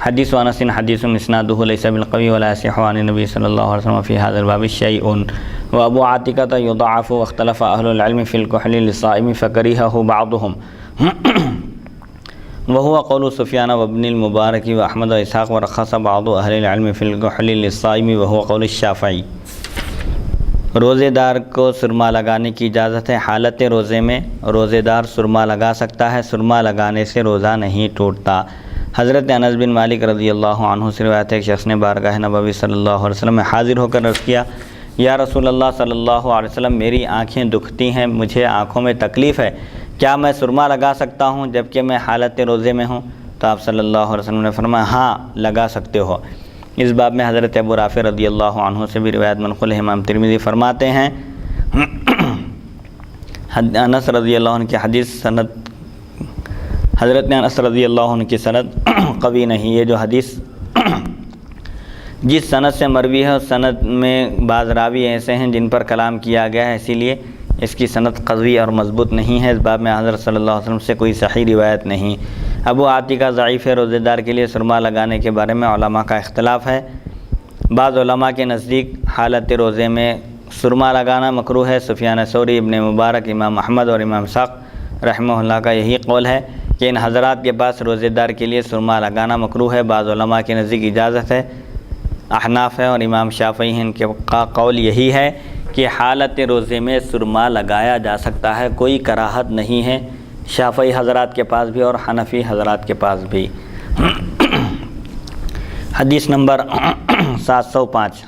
حديث انس حديث اسناده ليس بالقوي ولا يصح عن النبي صلى الله عليه وسلم في هذا الباب شيء وابو عتيقة يضعف واختلف اهل العلم في الكحل للصائم فكرهه بعضهم وهو قول سفيان وابن المبارك واحمد واسحاق ورخص بعض اهل العلم في الكحل للصائم وهو قول الشافعی۔ روزے دار کو سرما لگانے کی اجازت ہے۔ حالت روزے میں روزے دار سرما لگا سکتا ہے، سرما لگانے سے روزہ نہیں ٹوٹتا۔ حضرت انس بن مالک رضی اللہ عنہ سے روایت ہے ایک شخص نے بارگاہ نبوی صلی اللہ علیہ وسلم میں حاضر ہو کر عرض کیا یا رسول اللہ صلی اللہ علیہ وسلم میری آنکھیں دکھتی ہیں، مجھے آنکھوں میں تکلیف ہے، کیا میں سرما لگا سکتا ہوں جبکہ میں حالت روزے میں ہوں؟ تو آپ صلی اللہ علیہ وسلم نے فرمایا ہاں لگا سکتے ہو۔ اس باب میں حضرت ابو رافع رضی اللہ عنہ سے بھی روایت منقول ہے۔ امام ترمذی فرماتے ہیں انس رضی اللہ عنہ کی حدیث سند حضرت انس رضی اللہ عنہ کی سند قوی نہیں۔ یہ جو حدیث جس سند سے مروی ہے اس سند میں بعض راوی ایسے ہیں جن پر کلام کیا گیا ہے، اسی لیے اس کی سند قوی اور مضبوط نہیں ہے۔ اس باب میں حضرت صلی اللہ علیہ وسلم سے کوئی صحیح روایت نہیں۔ ابو عتیقہ ضعیف ہے۔ روزے دار کے لیے سرما لگانے کے بارے میں علماء کا اختلاف ہے۔ بعض علماء کے نزدیک حالت روزے میں سرما لگانا مکروہ ہے۔ سفیان ثوری، ابن مبارک، امام احمد اور امام اسحاق رحمہ اللہ کا یہی قول ہے کہ ان حضرات کے پاس روزے دار کے لیے سرما لگانا مکروہ ہے۔ بعض علماء کے نزدیک اجازت ہے، احناف ہے اور امام شافعی ہیں، ان کا قول یہی ہے کہ حالت روزے میں سرما لگایا جا سکتا ہے، کوئی کراہت نہیں ہے، شافعی حضرات کے پاس بھی اور حنفی حضرات کے پاس بھی۔ حدیث نمبر 705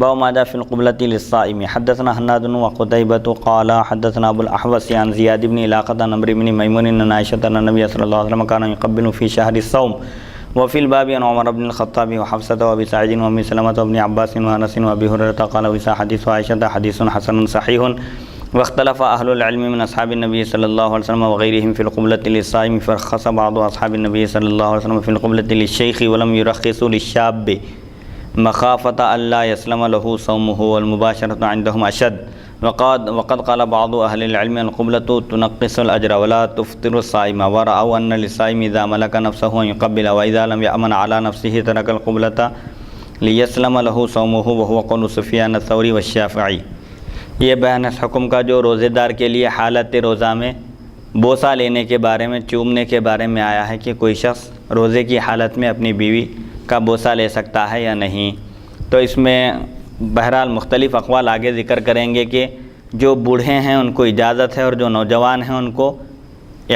باب ما جاء في القبلة للصائم حدثنا حناد وقتيبة قال حدثنا ابو الاحوص عن زياد بن علاقة عن عمرو بن ميمون ان عائشة ان النبي صلى الله عليه وسلم كان يقبل في شهر الصوم وفي الباب عن عمر بن الخطاب وحفصة وابي سعيد وام سلمة وابن عباس وانس وابي هريرة قال وسا حديث عائشة حديث حسن صحيح واختلف اهل العلم من اصحاب النبي صلى الله عليه وسلم وغيرهم في القبلة للصائم فرخص بعض اصحاب النبي صلى الله عليه وسلم في القبلة للشيخ ولم يرخصوا للشاب مخافة الا يسلم له صومه والمباشرة عندهم اشد وقد قال بعض اهل العلم القبلة تنقص الاجر ولا تفطر الصائم ورأوا ان للصائم اذا ملك نفسه ان يقبل واذا لم يأمن على نفسه ترك القبلة ليسلم له صومه وهو قول سفيان الثوري والشافعي۔ یہ بیان اس حکم کا جو روزے دار کے لیے حالت روزہ میں بوسہ لینے کے بارے میں، چومنے کے بارے میں آیا ہے کہ کوئی شخص روزے کی حالت میں اپنی بیوی کا بوسہ لے سکتا ہے یا نہیں۔ تو اس میں بہرحال مختلف اقوال آگے ذکر کریں گے کہ جو بوڑھے ہیں ان کو اجازت ہے اور جو نوجوان ہیں ان کو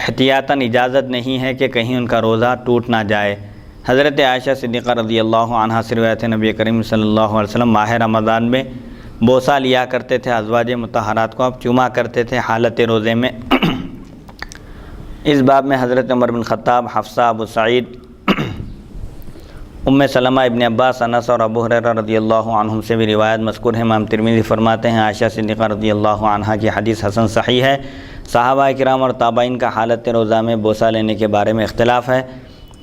احتیاطاً اجازت نہیں ہے کہ کہیں ان کا روزہ ٹوٹ نہ جائے۔ حضرت عائشہ صدیقہ رضی اللہ عنہا سے روایت ہے نبی کریم صلی اللہ علیہ وسلم ماہ رمضان میں بوسہ لیا کرتے تھے، ازواج مطہرات کو اب چوما کرتے تھے حالت روزے میں۔ اس باب میں حضرت عمر بن خطاب، حفصہ، ابو سعید، ام سلمہ، ابن عباس، انس اور ابو ہریرہ رضی اللہ عنہم سے بھی روایت مذکور ہے۔ امام ترمذی فرماتے ہیں عائشہ صدیقہ رضی اللہ عنہا کی حدیث حسن صحیح ہے۔ صحابہ کرام اور تابعین کا حالت روزہ میں بوسہ لینے کے بارے میں اختلاف ہے۔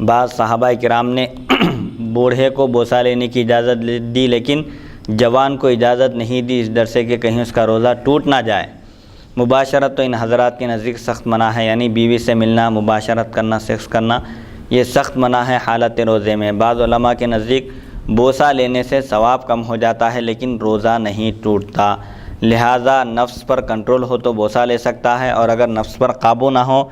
بعض صحابہ کرام نے بوڑھے کو بوسہ لینے کی اجازت دی لیکن جوان کو اجازت نہیں دی، اس ڈر سے کہ کہیں اس کا روزہ ٹوٹ نہ جائے۔ مباشرت تو ان حضرات کے نزدیک سخت منع ہے، یعنی بیوی سے ملنا، مباشرت کرنا، سیکس کرنا، یہ سخت منع ہے حالت روزے میں۔ بعض علماء کے نزدیک بوسہ لینے سے ثواب کم ہو جاتا ہے لیکن روزہ نہیں ٹوٹتا، لہٰذا نفس پر کنٹرول ہو تو بوسہ لے سکتا ہے، اور اگر نفس پر قابو نہ ہو،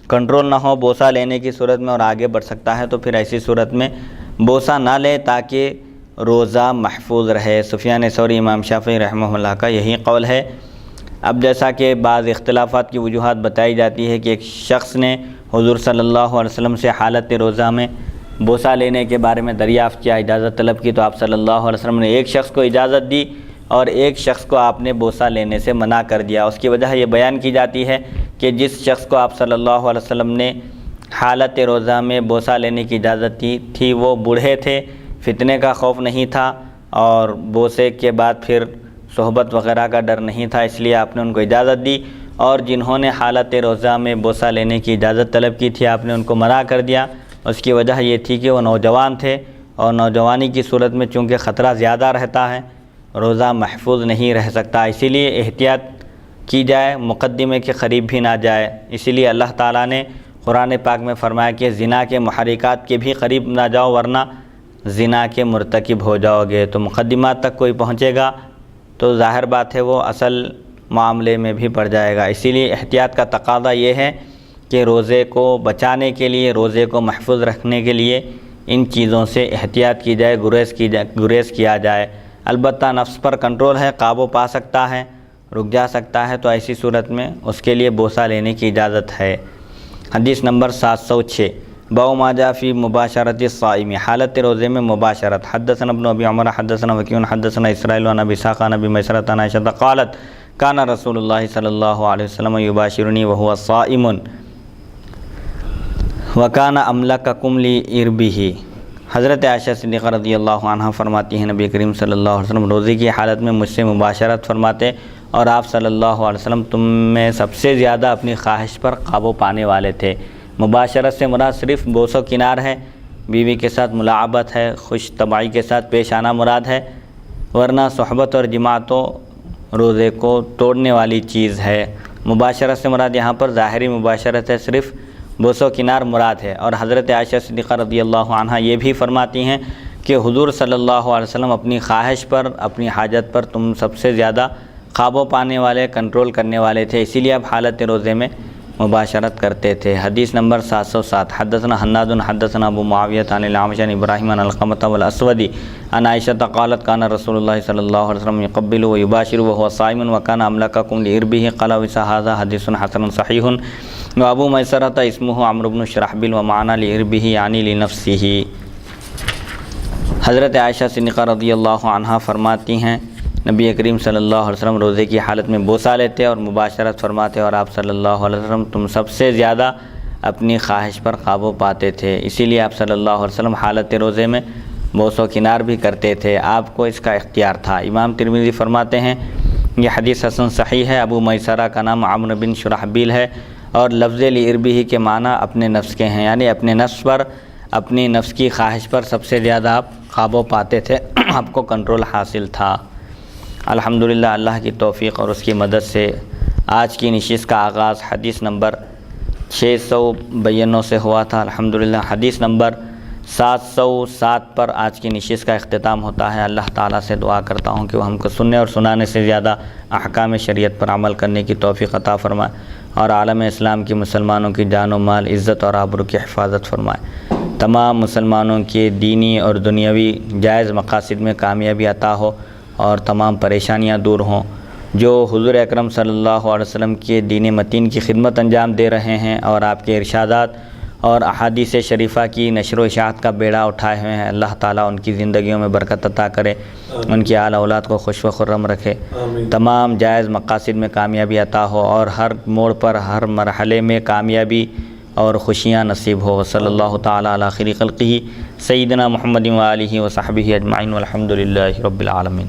کنٹرول نہ ہو بوسہ لینے کی صورت میں اور آگے بڑھ سکتا ہے تو پھر ایسی صورت میں بوسہ نہ لے تاکہ روزہ محفوظ رہے۔ سفیان ثوری، امام شافعی رحمہ اللہ کا یہی قول ہے۔ اب جیسا کہ بعض اختلافات کی وجوہات بتائی جاتی ہے کہ ایک شخص نے حضور صلی اللہ علیہ وسلم سے حالت روزہ میں بوسہ لینے کے بارے میں دریافت کیا، اجازت طلب کی، تو آپ صلی اللہ علیہ وسلم نے ایک شخص کو اجازت دی اور ایک شخص کو آپ نے بوسہ لینے سے منع کر دیا۔ اس کی وجہ یہ بیان کی جاتی ہے کہ جس شخص کو آپ صلی اللہ علیہ وسلم نے حالت روزہ میں بوسہ لینے کی اجازت دی تھی وہ بوڑھے تھے، فتنے کا خوف نہیں تھا اور بوسے کے بعد پھر صحبت وغیرہ کا ڈر نہیں تھا، اس لیے آپ نے ان کو اجازت دی، اور جنہوں نے حالت روزہ میں بوسہ لینے کی اجازت طلب کی تھی آپ نے ان کو منع کر دیا، اس کی وجہ یہ تھی کہ وہ نوجوان تھے، اور نوجوانی کی صورت میں چونکہ خطرہ زیادہ رہتا ہے، روزہ محفوظ نہیں رہ سکتا، اسی لیے احتیاط کی جائے، مقدمے کے قریب بھی نہ جائے۔ اسی لیے اللہ تعالیٰ نے قرآن پاک میں فرمایا کہ زنا کے محرکات کے بھی قریب نہ جاؤ ورنہ زنا کے مرتکب ہو جاؤ گے۔ تو مقدمات تک کوئی پہنچے گا تو ظاہر بات ہے وہ اصل معاملے میں بھی پڑ جائے گا۔ اسی لیے احتیاط کا تقاضا یہ ہے کہ روزے کو بچانے کے لیے، روزے کو محفوظ رکھنے کے لیے ان چیزوں سے احتیاط کی جائے، گریز کیا جائے۔ البتہ نفس پر کنٹرول ہے، قابو پا سکتا ہے، رک جا سکتا ہے، تو ایسی صورت میں اس کے لیے بوسہ لینے کی اجازت ہے۔ حدیث نمبر 706، باب ما جاء فی مباشرۃ الصائم، حالت روزے میں مباشرت۔ حدثنا ابن ابی عمر حدثنا وکیع حدثنا اسرائیل عن ابی اسحاق عن ابی میسرۃ عن عائشہ قالت کان رسول اللہ صلی اللہ علیہ وسلم یباشرنی وهو صائم وکان املککم لعربہ۔ حضرت عائشہ صدیقہ رضی اللہ عنہ فرماتی ہیں نبی کریم صلی اللہ علیہ وسلم روزے کی حالت میں مجھ سے مباشرت فرماتے، اور آپ صلی اللہ علیہ وسلم تم میں سب سے زیادہ اپنی خواہش پر قابو پانے والے تھے۔ مباشرت سے مراد صرف بوس و کنار ہے، بیوی کے ساتھ ملاعبت ہے، خوش طبعی کے ساتھ پیش آنا مراد ہے، ورنہ صحبت اور جماع تو روزے کو توڑنے والی چیز ہے۔ مباشرت سے مراد یہاں پر ظاہری مباشرت ہے، صرف بوس و کنار مراد ہے۔ اور حضرت عائشہ صدیقہ رضی اللہ عنہ یہ بھی فرماتی ہیں کہ حضور صلی اللہ علیہ وسلم اپنی خواہش پر، اپنی حاجت پر تم سب سے زیادہ قابو پانے والے، کنٹرول کرنے والے تھے، اسی لیے اب حالت روزے میں مباشرت کرتے تھے۔ حدیث نمبر 707، حدثنا حناد حدثنا ابو معاویہ عن الاعمش عن ابراہیم عن علقمۃ والاسود عن عائشہ قالت کان رسول اللہ صلی اللہ علیہ وسلم یقبل ویباشر وهو صائم وکان املککم لعربہ قال هذا حدیث حسن صحیح وابو میسرۃ اسمہ عمرو بن شرحبیل ومعنى لعربہ یعنی لنفسہ۔ حضرت عائشہ صدیقہ رضی اللہ عنہ فرماتی ہیں نبی کریم صلی اللہ علیہ وسلم روزے کی حالت میں بوسہ لیتے اور مباشرت فرماتے، اور آپ صلی اللہ علیہ وسلم تم سب سے زیادہ اپنی خواہش پر قابو پاتے تھے، اسی لیے آپ صلی اللہ علیہ وسلم حالت روزے میں بوس و کنار بھی کرتے تھے، آپ کو اس کا اختیار تھا۔ امام ترمذی فرماتے ہیں یہ حدیث حسن صحیح ہے۔ ابو میسرہ کا نام عمرو بن شرحبیل ہے، اور لفظ لعربہ کے معنی اپنے نفس کے ہیں، یعنی اپنے نفس پر، اپنی نفس کی خواہش پر سب سے زیادہ آپ قابو پاتے تھے، آپ کو کنٹرول حاصل تھا۔ الحمدللہ اللہ کی توفیق اور اس کی مدد سے آج کی نشست کا آغاز حدیث نمبر 692 سے ہوا تھا۔ الحمدللہ حدیث نمبر 707 پر آج کی نشست کا اختتام ہوتا ہے۔ اللہ تعالیٰ سے دعا کرتا ہوں کہ وہ ہم کو سننے اور سنانے سے زیادہ احکام شریعت پر عمل کرنے کی توفیق عطا فرمائے، اور عالم اسلام کی مسلمانوں کی جان و مال، عزت اور آبرو کی حفاظت فرمائے۔ تمام مسلمانوں کے دینی اور دنیاوی جائز مقاصد میں کامیابی عطا ہو، اور تمام پریشانیاں دور ہوں۔ جو حضور اکرم صلی اللہ علیہ وسلم کے دین متین کی خدمت انجام دے رہے ہیں اور آپ کے ارشادات اور احادیث شریفہ کی نشر و اشاعت کا بیڑا اٹھائے ہوئے ہیں، اللہ تعالیٰ ان کی زندگیوں میں برکت عطا کرے، ان کی آل اولاد کو خوش و خرم رکھے، تمام جائز مقاصد میں کامیابی عطا ہو، اور ہر موڑ پر، ہر مرحلے میں کامیابی اور خوشیاں نصیب ہو۔ صلی اللہ تعالیٰ علی خیر خلقہ سیدنا محمد و آلہ و صحبہ اجمعین والحمد للہ رب العالمین۔